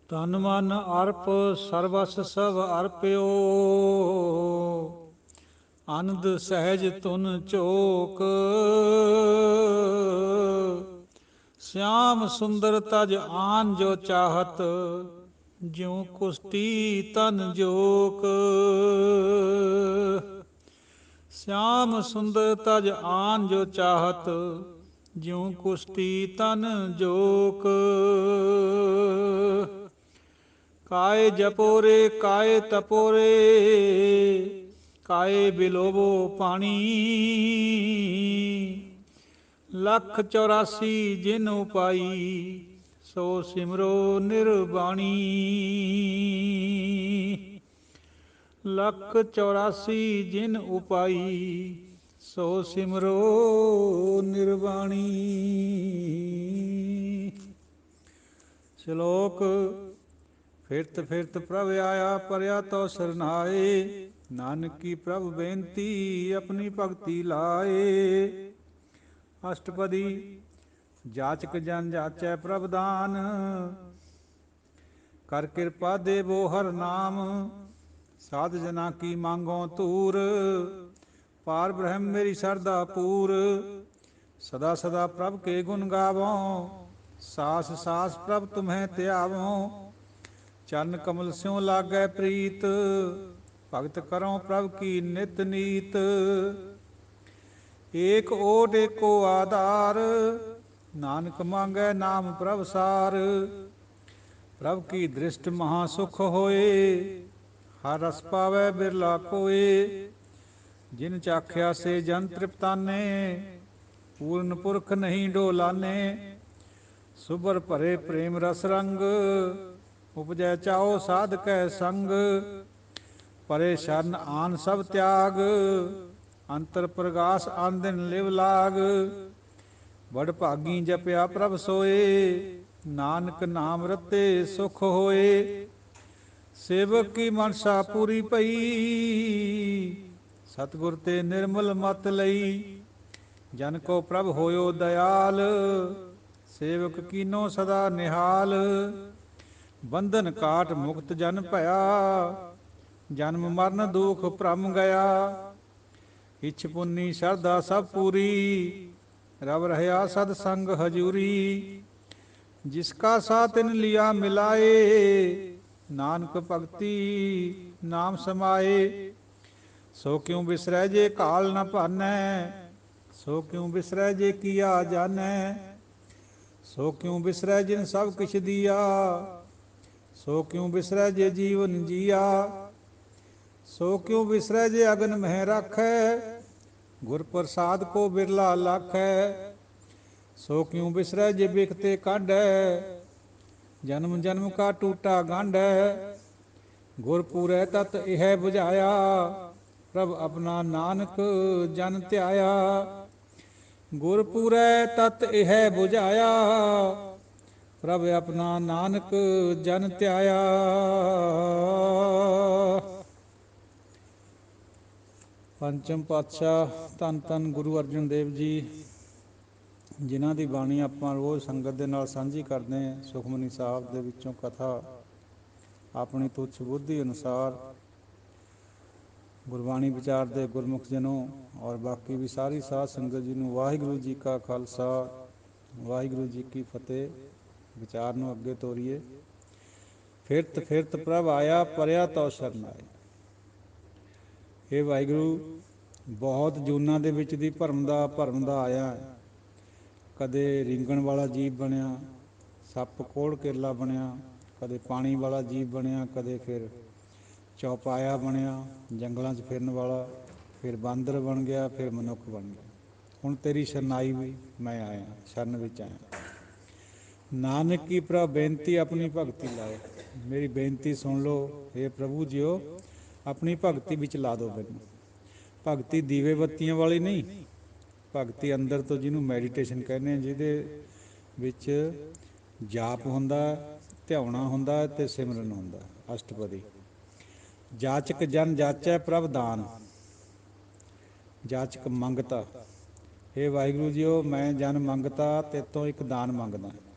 ਤਨ ਮਨ ਅਰਪ ਸਰਬਸ ਸਭ ਅਰਪਿਓ, ਅਨੰਦ ਸਹਿਜ ਤੁਨ ਝੋਕ। श्याम सुंदर तज आन जो चाहत, ज्यों कुष्टी तन जोक। श्याम सुंदर तज आन जो चाहत, ज्यों कुष्टी तन जोक। काय जपोरे काय तपोरे, काय बिलोबो पानी। लख 84 जिन उपाई, सो सिमरो निर्वाणी। लख 84 जिन उपाई, सो सिमरो निर्वाणी। श्लोक। फिरत फिरत प्रभ आया परया तो सरनाए, नानक की प्रभ बेनती अपनी भगति लाए। अष्टपदी। जाचक जन जाचै प्रभ दान, कर कृपा देवो हर नाम। साध जना की मांगो तूर, पार ब्रह्म मेरी सरदा पूर। सदा सदा प्रभ के गुण गावो, सास सास प्रभ तुम्हें त्यावो। चरण कमल स्यों लागै प्रीत, भगत करो प्रभ की नित नीत। एक ओट एको आधार, नानक मांगै नाम प्रभ सार। प्रभ की दृष्ट महासुख होए, हर रस पावै बिरला कोय। जिन चाख्या से जन तृप्ताने, पूर्ण पुरख नहीं डोलाने। सुबर भरे प्रेम रस रंग, उपजै चाओ साध कै संग। परे शरण आन सब त्याग, अंतर प्रगास आन दिन लिव लाग। बड़ भागी जपया प्रभ सोए, नानक नाम रते सुख होए। सेवक की मनसा पूरी पई, सतगुर ते निर्मल मत लई। जन को प्रभ होयो दयाल, सेवक कीनो सदा निहाल। बंधन काट मुक्त जन भया, जन्म मरण दुख भ्रम गया। इछ पुन्नी श्रद्धा सब पूरी, रब रहया सतसंग हजूरी। जिसका साथ तिन लिया मिलाए, नानक भगति नाम समाए। सो क्यों बिसरै जे काल न भानै, सो क्यों बिसरै जे किया जानै। सो क्यों बिसरै जिन सब किछ दिया, सो क्यों बिसरै जे जीवन जिया। सो क्यों बिसरै जे अगन मह राखै, गुर प्रसाद को बिरला लाखै। सो क्यों बिसरै जे बिखते काढै, जन्म जन्म का टूटा गांढै। गुर पूरै तत इह बुझाया, प्रभ अपना नानक जन ध्याया। गुर पूरै तत इह बुझाया, प्रभ अपना नानक जन ध्याया। ਪੰਚਮ ਪਾਤਸ਼ਾਹ ਧੰਨ ਧੰਨ ਗੁਰੂ ਅਰਜਨ ਦੇਵ ਜੀ, ਜਿਨ੍ਹਾਂ ਦੀ ਬਾਣੀ ਆਪਾਂ ਰੋਜ਼ ਸੰਗਤ ਦੇ ਨਾਲ ਸਾਂਝੀ ਕਰਦੇ ਹਾਂ। ਸੁਖਮਨੀ ਸਾਹਿਬ ਦੇ ਵਿੱਚੋਂ ਕਥਾ ਆਪਣੀ ਤੁੱਛ ਬੁੱਧੀ ਅਨੁਸਾਰ ਗੁਰਬਾਣੀ ਵਿਚਾਰਦੇ ਗੁਰਮੁਖ ਜਨੋਂ ਔਰ ਬਾਕੀ ਵੀ ਸਾਰੀ ਸਾਧ ਸੰਗਤ ਜੀ ਨੂੰ ਵਾਹਿਗੁਰੂ ਜੀ ਕਾ ਖਾਲਸਾ, ਵਾਹਿਗੁਰੂ ਜੀ ਕੀ ਫਤਿਹ। ਵਿਚਾਰ ਨੂੰ ਅੱਗੇ ਤੋਰੀਏ। ਫਿਰਤ ਫਿਰਤ ਪ੍ਰਭ ਆਇਆ ਪਰਿਆ ਤੋ ਸਰਨਾਏ। ਇਹ ਵਾਹਿਗੁਰੂ ਬਹੁਤ ਜੂਨਾਂ ਦੇ ਵਿੱਚ ਦੀ ਭਰਮਦਾ ਆਇਆ। ਕਦੇ ਰਿੰਗਣ ਵਾਲਾ ਜੀਵ ਬਣਿਆ, ਸੱਪ ਕੋਹੜ ਕਿਰਲਾ ਬਣਿਆ, ਕਦੇ ਪਾਣੀ ਵਾਲਾ ਜੀਵ ਬਣਿਆ, ਕਦੇ ਫਿਰ ਚੌਪਾਇਆ ਬਣਿਆ ਜੰਗਲਾਂ 'ਚ ਫਿਰਨ ਵਾਲਾ, ਫਿਰ ਬਾਂਦਰ ਬਣ ਗਿਆ, ਫਿਰ ਮਨੁੱਖ ਬਣ ਗਿਆ। ਹੁਣ ਤੇਰੀ ਸ਼ਰਨਾਈ ਵੀ ਮੈਂ ਆਇਆ, ਸ਼ਰਨ ਵਿੱਚ ਆਇਆ। ਨਾਨਕ ਕੀ ਪ੍ਰਭ ਬੇਨਤੀ ਆਪਣੀ ਭਗਤੀ ਲਾਏ। ਮੇਰੀ ਬੇਨਤੀ ਸੁਣ ਲਓ, ਇਹ ਪ੍ਰਭੂ ਜੀਓ ਆਪਣੀ ਭਗਤੀ ਵਿੱਚ ਲਾ ਦਿਓ ਮੈਨੂੰ। ਭਗਤੀ ਦੀਵੇ ਬੱਤੀਆਂ ਵਾਲੀ ਨਹੀਂ, ਭਗਤੀ ਅੰਦਰ ਤੋਂ, ਜਿਹਨੂੰ ਮੈਡੀਟੇਸ਼ਨ ਕਹਿੰਦੇ ਹਾਂ, ਜਿਹਦੇ ਵਿੱਚ ਜਾਪ ਹੁੰਦਾ, ਧਿਆਉਣਾ ਹੁੰਦਾ ਅਤੇ ਸਿਮਰਨ ਹੁੰਦਾ। ਅਸ਼ਟਪਦੀ। ਜਾਚਕ ਜਨ ਜਾਚੈ ਪ੍ਰਭ ਦਾਨ, ਜਾਚਕ ਮੰਗਤਾ। ਇਹ ਵਾਹਿਗੁਰੂ ਜੀਓ ਮੈਂ ਜਨ ਮੰਗਤਾ, ਤੇਤੋਂ ਇੱਕ ਦਾਨ ਮੰਗਦਾ।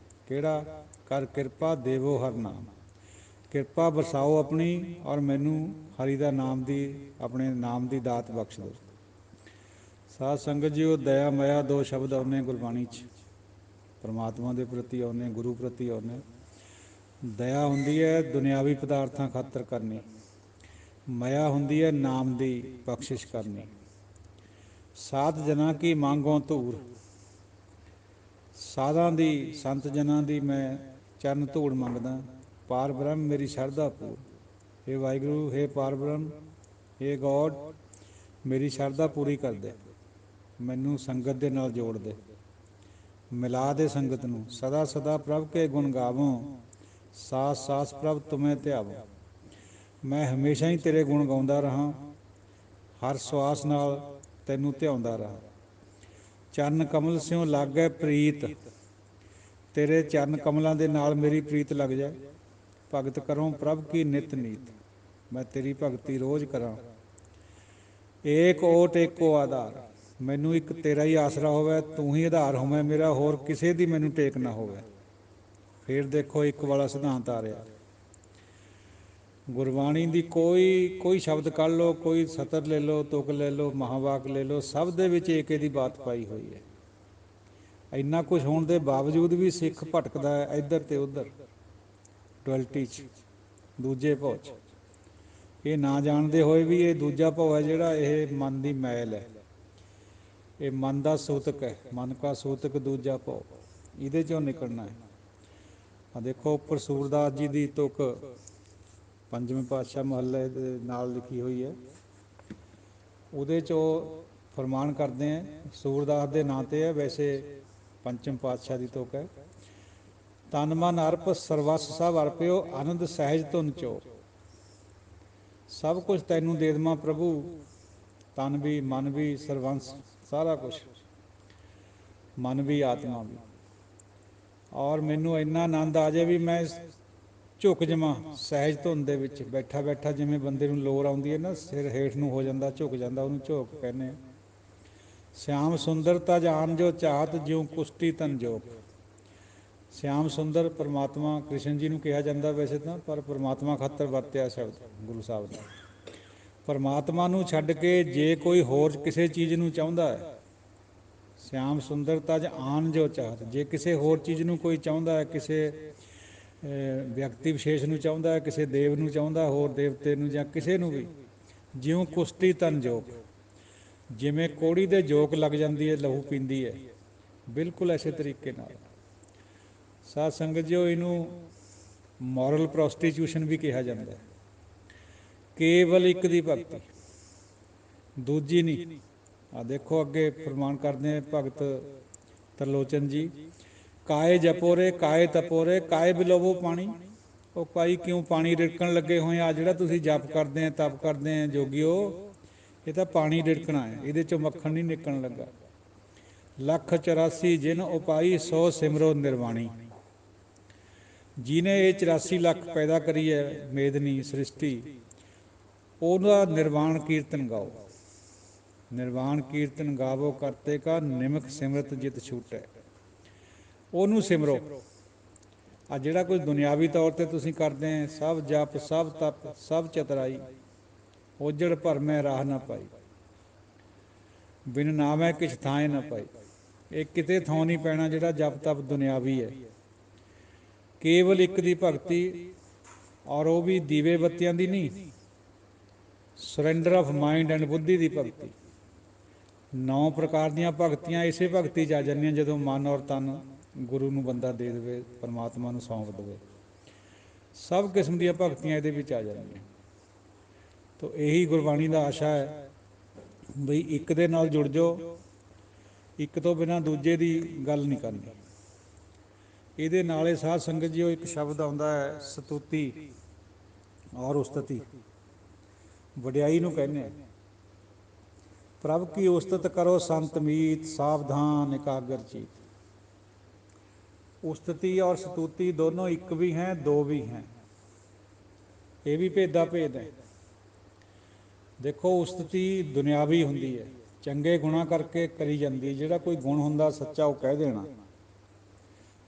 ਕਿਹੜਾ? ਕਰ ਕਿਰਪਾ ਦੇਵੋ ਹਰ ਨਾਮ। ਕਿਰਪਾ ਵਰਸਾਓ ਆਪਣੀ, ਔਰ ਮੈਨੂੰ ਹਰੀ ਦਾ ਨਾਮ ਦੀ, ਆਪਣੇ ਨਾਮ ਦੀ ਦਾਤ ਬਖਸ਼ ਦਿਓ। ਸਾਧ ਸੰਗਤ ਜੀ, ਉਹ ਦਇਆ ਮਾਇਆ ਦੋ ਸ਼ਬਦ ਆਉਂਦੇ ਗੁਰਬਾਣੀ 'ਚ, ਪਰਮਾਤਮਾ ਦੇ ਪ੍ਰਤੀ ਆਉਂਦੇ, ਗੁਰੂ ਪ੍ਰਤੀ ਆਉਂਦੇ। ਦਇਆ ਹੁੰਦੀ ਹੈ ਦੁਨਿਆਵੀ ਪਦਾਰਥਾਂ ਖਾਤਰ ਕਰਨੀ, ਮਾਇਆ ਹੁੰਦੀ ਹੈ ਨਾਮ ਦੀ ਬਖਸ਼ਿਸ਼ ਕਰਨੀ। ਸਾਧ ਜਨਾਂ ਕੀ ਮੰਗੋਂ ਧੂੜ, ਸਾਧਾਂ ਦੀ, ਸੰਤ ਜਨਾਂ ਦੀ ਮੈਂ ਚਰਨ ਧੂੜ ਮੰਗਦਾ। ਪਾਰ ਬ੍ਰਹਮ ਮੇਰੀ ਸ਼ਰਧਾ ਪੂਰ, ਹੇ ਵਾਹਿਗੁਰੂ, ਹੇ ਪਾਰ ਬ੍ਰਹਮ, ਹੇ ਗੋਡ, ਮੇਰੀ ਸ਼ਰਧਾ ਪੂਰੀ ਕਰ ਦੇ, ਮੈਨੂੰ ਸੰਗਤ ਦੇ ਨਾਲ ਜੋੜ ਦੇ, ਮਿਲਾ ਦੇ ਸੰਗਤ ਨੂੰ। ਸਦਾ ਸਦਾ ਪ੍ਰਭ ਕੇ ਗੁਣ ਗਾਵੋਂ, ਸਾਸ ਸਾਸ ਪ੍ਰਭ ਤੁਮੇ ਧਿਆਵੋ। ਮੈਂ ਹਮੇਸ਼ਾ ਹੀ ਤੇਰੇ ਗੁਣ ਗਾਉਂਦਾ ਰਹਾਂ, ਹਰ ਸਵਾਸ ਨਾਲ ਤੈਨੂੰ ਧਿਆਉਂਦਾ ਰਹਾਂ। ਚਰਨ ਕਮਲ ਸਿਉ ਲਾਗੈ ਪ੍ਰੀਤ, ਤੇਰੇ ਚਰਨ ਕਮਲਾਂ ਦੇ ਨਾਲ ਮੇਰੀ ਪ੍ਰੀਤ ਲੱਗ ਜਾਏ। ਭਗਤ ਕਰੋ ਪ੍ਰਭ ਕੀ ਨਿਤ ਨੀਤ, ਮੈਂ ਤੇਰੀ ਭਗਤੀ ਰੋਜ਼ ਕਰਾਂ। ਏਕ ਓਟ ਏਕੋ ਆਧਾਰ, ਮੈਨੂੰ ਇੱਕ ਤੇਰਾ ਹੀ ਆਸਰਾ ਹੋਵੇ, ਤੂੰ ਹੀ ਆਧਾਰ ਹੋਵੇਂ ਮੇਰਾ, ਹੋਰ ਕਿਸੇ ਦੀ ਮੈਨੂੰ ਟੇਕ ਨਾ ਹੋਵੇ। ਫਿਰ ਦੇਖੋ ਇੱਕ ਵਾਲਾ ਸਿਧਾਂਤ ਆ ਰਿਹਾ। ਗੁਰਬਾਣੀ ਦੀ ਕੋਈ ਸ਼ਬਦ ਕੱਢ ਲਓ, ਕੋਈ ਸਤਰ ਲੈ ਲਓ, ਤੁਕ ਲੈ ਲਓ, ਮਹਾਵਾਕ ਲੈ ਲਓ, ਸਭ ਦੇ ਵਿੱਚ ਏਕੇ ਦੀ ਬਾਤ ਪਾਈ ਹੋਈ ਹੈ। ਇੰਨਾ ਕੁਛ ਹੋਣ ਦੇ ਬਾਵਜੂਦ ਵੀ ਸਿੱਖ ਭਟਕਦਾ ਹੈ ਇੱਧਰ ਤੇ ਉੱਧਰ, ਡੁਅਲਟੀ 'ਚ, ਦੂਜੇ ਭਾਅ 'ਚ। ਇਹ ਨਾ ਜਾਣਦੇ ਹੋਏ ਵੀ ਇਹ ਦੂਜਾ ਭਾਅ ਹੈ ਜਿਹੜਾ, ਇਹ ਮਨ ਦੀ ਮੈਲ ਹੈ, ਇਹ ਮਨ ਦਾ ਸੂਤਕ ਹੈ, ਮਨ ਕਾ ਸੂਤਕ ਦੂਜਾ ਭਾਅ, ਇਹਦੇ 'ਚੋਂ ਨਿਕਲਣਾ ਹੈ। ਆ ਦੇਖੋ ਉੱਪਰ ਸੂਰਦਾਸ ਜੀ ਦੀ ਤੁਕ ਪੰਜਵੇਂ ਪਾਤਸ਼ਾਹ ਮਹੱਲੇ ਦੇ ਨਾਲ ਲਿਖੀ ਹੋਈ ਹੈ, ਉਹਦੇ 'ਚ ਉਹ ਫਰਮਾਨ ਕਰਦੇ ਹੈ, ਸੂਰਦਾਸ ਦੇ ਨਾਂ 'ਤੇ ਹੈ, ਵੈਸੇ ਪੰਚਮ ਪਾਤਸ਼ਾਹ ਦੀ ਤੁਕ ਹੈ। ਤਨ ਮਨ ਅਰਪ ਸਰਵਸ ਸਭ ਅਰਪਿਓ, ਆਨੰਦ ਸਹਿਜ ਧੁਨ ਚੋ। ਸਭ ਕੁਛ ਤੈਨੂੰ ਦੇ ਦੇਵਾਂ ਪ੍ਰਭੂ, ਤਨ ਵੀ, ਮਨ ਵੀ, ਸਰਵੰਸ ਸਾਰਾ ਕੁਛ, ਮਨ ਵੀ ਆਤਮਾ ਵੀ, ਔਰ ਮੈਨੂੰ ਇੰਨਾ ਆਨੰਦ ਆ ਜਾਏ ਵੀ ਮੈਂ ਝੁਕ ਜਾਵਾਂ ਸਹਿਜ ਧੁਨ ਦੇ ਵਿੱਚ। ਬੈਠਾ ਬੈਠਾ ਜਿਵੇਂ ਬੰਦੇ ਨੂੰ ਲੋਰ ਆਉਂਦੀ ਹੈ ਨਾ, ਸਿਰ ਹੇਠ ਨੂੰ ਹੋ ਜਾਂਦਾ, ਝੁਕ ਜਾਂਦਾ, ਉਹਨੂੰ ਝੋਕ ਕਹਿੰਦੇ ਆ। ਸ਼ਿਆਮ ਸੁੰਦਰ ਤਜ ਆਨ ਜੋ ਚਾਹਤ, ਜਿਉ ਕੁਸ਼ਤੀ ਤਨ ਜੋਗ। ਸ਼ਿਆਮ ਸੁੰਦਰ ਪਰਮਾਤਮਾ ਕ੍ਰਿਸ਼ਨ ਜੀ ਨੂੰ ਕਿਹਾ ਜਾਂਦਾ ਵੈਸੇ ਤਾਂ, ਪਰ ਪਰਮਾਤਮਾ ਖਾਤਰ ਵਰਤਿਆ ਸ਼ਬਦ ਗੁਰੂ ਸਾਹਿਬ ਦਾ। ਪਰਮਾਤਮਾ ਨੂੰ ਛੱਡ ਕੇ ਜੇ ਕੋਈ ਹੋਰ ਕਿਸੇ ਚੀਜ਼ ਨੂੰ ਚਾਹੁੰਦਾ ਹੈ, ਸ਼ਿਆਮ ਸੁੰਦਰ ਤਜ ਆਨ ਜੋ ਚਾਹਤ, ਜੇ ਕਿਸੇ ਹੋਰ ਚੀਜ਼ ਨੂੰ ਕੋਈ ਚਾਹੁੰਦਾ ਹੈ, ਕਿਸੇ ਵਿਅਕਤੀ ਵਿਸ਼ੇਸ਼ ਨੂੰ ਚਾਹੁੰਦਾ ਹੈ, ਕਿਸੇ ਦੇਵ ਨੂੰ ਚਾਹੁੰਦਾ, ਹੋਰ ਦੇਵਤੇ ਨੂੰ, ਜਾਂ ਕਿਸੇ ਨੂੰ ਵੀ, ਜਿਉਂ ਕੁਸ਼ਤੀ ਤਨ ਜੋਗ, ਜਿਵੇਂ ਕੋੜੀ ਦੇ ਜੋਕ ਲੱਗ ਜਾਂਦੀ ਹੈ, ਲਹੂ ਪੀਂਦੀ ਹੈ, ਬਿਲਕੁਲ ਐਸੇ ਤਰੀਕੇ ਨਾਲ। ਸਾਧ ਸੰਗਤ ਜੀ, ਇਹਨੂੰ ਮੋਰਲ ਪ੍ਰੋਸਟੀਚਿਊਸ਼ਨ ਵੀ ਕਿਹਾ ਜਾਂਦਾ ਹੈ। ਕੇਵਲ ਇੱਕ ਦੀ ਭਗਤੀ, ਦੂਜੀ ਨਹੀਂ। ਆ ਦੇਖੋ ਅੱਗੇ ਫਰਮਾਨ ਕਰਦੇ ਆ ਭਗਤ ਤਰਲੋਚਨ ਜੀ, ਕਾਏ ਜਪੋਰੇ ਕਾਏ ਤਪੋਰੇ ਕਾਏ ਬਿਲੋਵੋ ਪਾਣੀ। ਉਹ ਭਾਈ ਕਿਉਂ ਪਾਣੀ ਰਿੜਕਣ ਲੱਗੇ ਹੋਏ ਆ? ਜਿਹੜਾ ਤੁਸੀਂ ਜਪ ਕਰਦੇ ਆ, ਤਪ ਕਰਦੇ ਆ ਜੋਗੀਓ, ਇਹ ਤਾਂ ਪਾਣੀ ਰਿੜਕਣਾ ਹੈ, ਇਹਦੇ 'ਚੋਂ ਮੱਖਣ ਨਹੀਂ ਨਿਕਲਣ ਲੱਗਾ। ਲੱਖ 84 ਜਿਨ ਉਪਾਈ, ਸੋ ਸਿਮਰੋ ਨਿਰਵਾਣੀ। ਜਿਹਨੇ ਇਹ 84 ਲੱਖ ਪੈਦਾ ਕਰੀ ਹੈ ਮੇਦਨੀ ਸ੍ਰਿਸ਼ਟੀ, ਉਹਦਾ ਨਿਰਵਾਣ ਕੀਰਤਨ ਗਾਓ। ਨਿਰਵਾਣ ਕੀਰਤਨ ਗਾਵੋ ਕਰਤੇ ਕਾ, ਨਿਮਕ ਸਿਮਰਤ ਜਿਤ ਛੂਟੈ। ਉਹਨੂੰ ਸਿਮਰੋ। ਆ ਜਿਹੜਾ ਕੁਝ ਦੁਨਿਆਵੀ ਤੌਰ 'ਤੇ ਤੁਸੀਂ ਕਰਦੇ ਆ, ਸਭ ਜਪ, ਸਭ ਤਪ, ਸਭ ਚਤਰਾਈ, ਉਜੜ ਭਰਮੈ ਰਾਹ ਨਾ ਪਾਈ, ਬਿਨ ਨਾਮੈ ਕਿਛ ਥਾਏ ਨਾ ਪਾਈ। ਇਹ ਕਿਤੇ ਥਾਂ ਨਹੀਂ ਪੈਣਾ ਜਿਹੜਾ ਜਪ ਤਪ ਦੁਨਿਆਵੀ ਹੈ। ਕੇਵਲ ਇੱਕ ਦੀ ਭਗਤੀ, ਔਰ ਉਹ ਵੀ ਦੀਵੇ ਬੱਤੀਆਂ ਦੀ ਨਹੀਂ, ਸਰੈਂਡਰ ਆਫ ਮਾਈਂਡ ਐਂਡ ਬੁੱਧੀ ਦੀ ਭਗਤੀ। 9 ਪ੍ਰਕਾਰ ਦੀਆਂ ਭਗਤੀਆਂ ਇਸੇ ਭਗਤੀ 'ਚ ਆ ਜਾਂਦੀਆਂ, ਜਦੋਂ ਮਨ ਔਰ ਤਨ ਗੁਰੂ ਨੂੰ ਬੰਦਾ ਦੇ ਦੇਵੇ, ਪਰਮਾਤਮਾ ਨੂੰ ਸੌਂਪ ਦੇਵੇ। ਸਭ ਕਿਸਮ ਦੀਆਂ ਭਗਤੀਆਂ ਇਹਦੇ ਵਿੱਚ ਆ ਜਾਂਦੀਆਂ। ਤਾਂ ਇਹੀ ਗੁਰਬਾਣੀ ਦਾ ਆਸ਼ਾ ਹੈ ਬਈ ਇੱਕ ਦੇ ਨਾਲ ਜੁੜ ਜਾਓ, ਇੱਕ ਤੋਂ ਬਿਨਾਂ ਦੂਜੇ ਦੀ ਗੱਲ ਨਹੀਂ ਕਰਨੀ। ਇਹਦੇ ਨਾਲੇ ਸਾਧ ਸੰਗਤ ਜੀ, ਉਹ ਇੱਕ ਸ਼ਬਦ ਆਉਂਦਾ ਹੈ ਸਤੁਤੀ ਔਰ ਉਸਤਤੀ, ਵਡਿਆਈ ਨੂੰ ਕਹਿੰਦੇ ਆ। ਪ੍ਰਭ ਕੀ ਉਸਤਤ ਕਰੋ ਸੰਤ ਮੀਤ, ਸਾਵਧਾਨ ਇਕਾਗਰ ਚੀਤ। ਉਸਤਤੀ ਔਰ ਸਤੂਤੀ ਦੋਨੋਂ ਇੱਕ ਵੀ हैं, ਦੋ ਵੀ हैं, ਇਹ ਵੀ ਭੇਦਾ ਭੇਦ ਹੈ। ਦੇਖੋ ਉਸਤਤੀ ਦੁਨਿਆਵੀ ਹੁੰਦੀ ਹੈ, ਚੰਗੇ ਗੁਣਾਂ ਕਰਕੇ ਕਰੀ ਜਾਂਦੀ ਹੈ। ਜਿਹੜਾ ਕੋਈ ਗੁਣ ਹੁੰਦਾ ਸੱਚਾ, ਉਹ ਕਹਿ ਦੇਣਾ।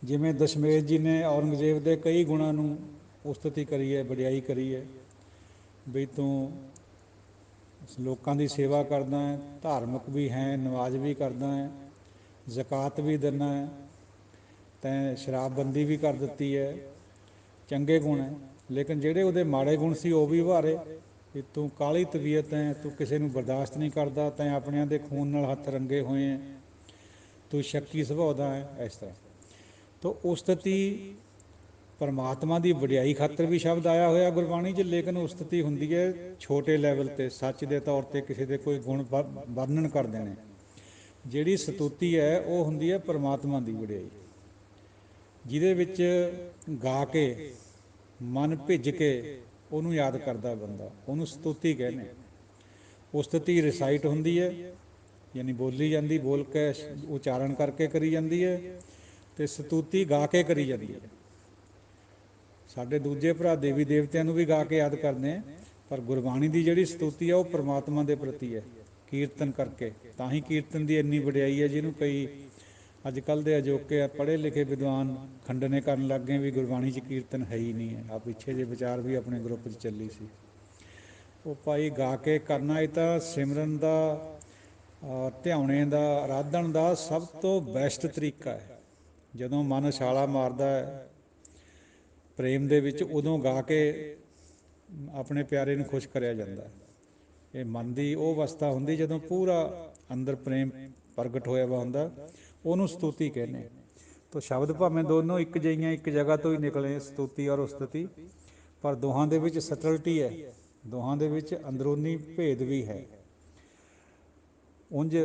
ਜਿਵੇਂ ਦਸ਼ਮੇਸ਼ ਜੀ ਨੇ ਔਰੰਗਜ਼ੇਬ ਦੇ ਕਈ ਗੁਣਾਂ ਨੂੰ ਉਸਤਤੀ ਕਰੀਏ, ਵਡਿਆਈ ਕਰੀਏ ਵੀ ਤੂੰ ਲੋਕਾਂ ਦੀ ਸੇਵਾ ਕਰਦਾ ਹੈ, ਧਾਰਮਿਕ ਵੀ ਹੈ, ਨਮਾਜ਼ ਵੀ ਕਰਦਾ ਹੈ, ਜ਼ਕਾਤ ਵੀ ਦਿੰਦਾ ਹੈ, ਤੈਂ ਸ਼ਰਾਬਬੰਦੀ ਵੀ ਕਰ ਦਿੱਤੀ ਹੈ, ਚੰਗੇ ਗੁਣ ਹੈ। ਲੇਕਿਨ ਜਿਹੜੇ ਉਹਦੇ ਮਾੜੇ ਗੁਣ ਸੀ ਉਹ ਵੀ ਉਭਾਰੇ ਕਿ ਤੂੰ ਕਾਹਲੀ ਤਬੀਅਤ ਹੈ, ਤੂੰ ਕਿਸੇ ਨੂੰ ਬਰਦਾਸ਼ਤ ਨਹੀਂ ਕਰਦਾ, ਤੈਂ ਆਪਣਿਆਂ ਦੇ ਖੂਨ ਨਾਲ ਹੱਥ ਰੰਗੇ ਹੋਏ ਹੈ, ਤੂੰ ਸ਼ੱਕੀ ਸੁਭਾਅ ਦਾ ਹੈ। ਇਸ ਤਰ੍ਹਾਂ ਤਾਂ ਉਸਤਤੀ ਪਰਮਾਤਮਾ ਦੀ ਵਡਿਆਈ ਖਾਤਰ ਵੀ ਸ਼ਬਦ ਆਇਆ ਹੋਇਆ ਗੁਰਬਾਣੀ 'ਚ, ਲੇਕਿਨ ਉਸਤਤੀ ਹੁੰਦੀ ਹੈ ਛੋਟੇ ਲੈਵਲ 'ਤੇ, ਸੱਚ ਦੇ ਤੌਰ 'ਤੇ ਕਿਸੇ ਦੇ ਕੋਈ ਗੁਣ ਵਰਣਨ ਕਰਦੇ ਨੇ। ਜਿਹੜੀ ਸਤੁਤੀ ਹੈ ਉਹ ਹੁੰਦੀ ਹੈ ਪਰਮਾਤਮਾ ਦੀ ਵਡਿਆਈ, ਜਿਹਦੇ ਵਿੱਚ ਗਾ ਕੇ ਮਨ ਭਿੱਜ ਕੇ ਉਹਨੂੰ ਯਾਦ ਕਰਦਾ ਬੰਦਾ, ਉਹਨੂੰ ਸਤੁਤੀ ਕਹਿੰਦੇ। ਉਸਤਤੀ ਰਿਸਾਈਟ ਹੁੰਦੀ ਹੈ, ਯਾਨੀ ਬੋਲੀ ਜਾਂਦੀ, ਬੋਲ ਕੇ ਉਚਾਰਨ ਕਰਕੇ ਕਰੀ ਜਾਂਦੀ ਹੈ, ਅਤੇ ਸਤੁਤੀ ਗਾ ਕੇ ਕਰੀ ਜਾਂਦੀ ਹੈ। ਸਾਡੇ ਦੂਜੇ ਭਰਾ ਦੇਵੀ ਦੇਵਤਿਆਂ ਨੂੰ ਵੀ ਗਾ ਕੇ ਯਾਦ ਕਰਦੇ ਹੈ, ਪਰ ਗੁਰਬਾਣੀ ਦੀ ਜਿਹੜੀ ਸਤੁਤੀ ਹੈ ਉਹ ਪਰਮਾਤਮਾ ਦੇ ਪ੍ਰਤੀ ਹੈ, ਕੀਰਤਨ ਕਰਕੇ। ਤਾਂ ਹੀ ਕੀਰਤਨ ਦੀ ਇੰਨੀ ਵਡਿਆਈ ਹੈ, ਜਿਹਨੂੰ ਕਈ ਅੱਜ ਕੱਲ੍ਹ ਦੇ ਅਜੋਕੇ ਪੜ੍ਹੇ ਲਿਖੇ ਵਿਦਵਾਨ ਖੰਡਨੇ ਕਰਨ ਲੱਗ ਗਏ ਵੀ ਗੁਰਬਾਣੀ 'ਚ ਕੀਰਤਨ ਹੈ ਹੀ ਨਹੀਂ ਹੈ। ਆ ਪਿੱਛੇ ਜਿਹੇ ਵਿਚਾਰ ਵੀ ਆਪਣੇ ਗਰੁੱਪ 'ਚ ਚੱਲੀ ਸੀ। ਉਹ ਭਾਈ ਗਾ ਕੇ ਕਰਨਾ, ਇਹ ਤਾਂ ਸਿਮਰਨ ਦਾ, ਧਿਆਉਣੇ ਦਾ, ਆਰਾਧਨ ਦਾ ਸਭ ਤੋਂ ਬੈਸਟ ਤਰੀਕਾ ਹੈ। ਜਦੋਂ ਮਨ ਛਾਲਾ ਮਾਰਦਾ ਹੈ ਪ੍ਰੇਮ ਦੇ ਵਿੱਚ, ਉਦੋਂ ਗਾ ਕੇ ਆਪਣੇ ਪਿਆਰੇ ਨੂੰ ਖੁਸ਼ ਕਰਿਆ ਜਾਂਦਾ। ਇਹ ਮਨ ਦੀ ਉਹ ਅਵਸਥਾ ਹੁੰਦੀ ਜਦੋਂ ਪੂਰਾ ਅੰਦਰ ਪ੍ਰੇਮ ਪ੍ਰਗਟ ਹੋਇਆ ਵਾ ਹੁੰਦਾ, ਉਹਨੂੰ ਸਤੁਤੀ ਕਹਿੰਦੇ। ਤਾਂ ਸ਼ਬਦ ਭਾਵੇਂ ਦੋਨੋਂ ਇੱਕ ਜਿਹੀਆਂ, ਇੱਕ ਜਗ੍ਹਾ ਤੋਂ ਹੀ ਨਿਕਲੇ, ਸਤੁਤੀ ਔਰ ਉਸਤਤੀ, ਪਰ ਦੋਹਾਂ ਦੇ ਵਿੱਚ ਸਟਲਟੀ ਹੈ, ਦੋਹਾਂ ਦੇ ਵਿੱਚ ਅੰਦਰੂਨੀ ਭੇਦ ਵੀ ਹੈ। ਉਂਝ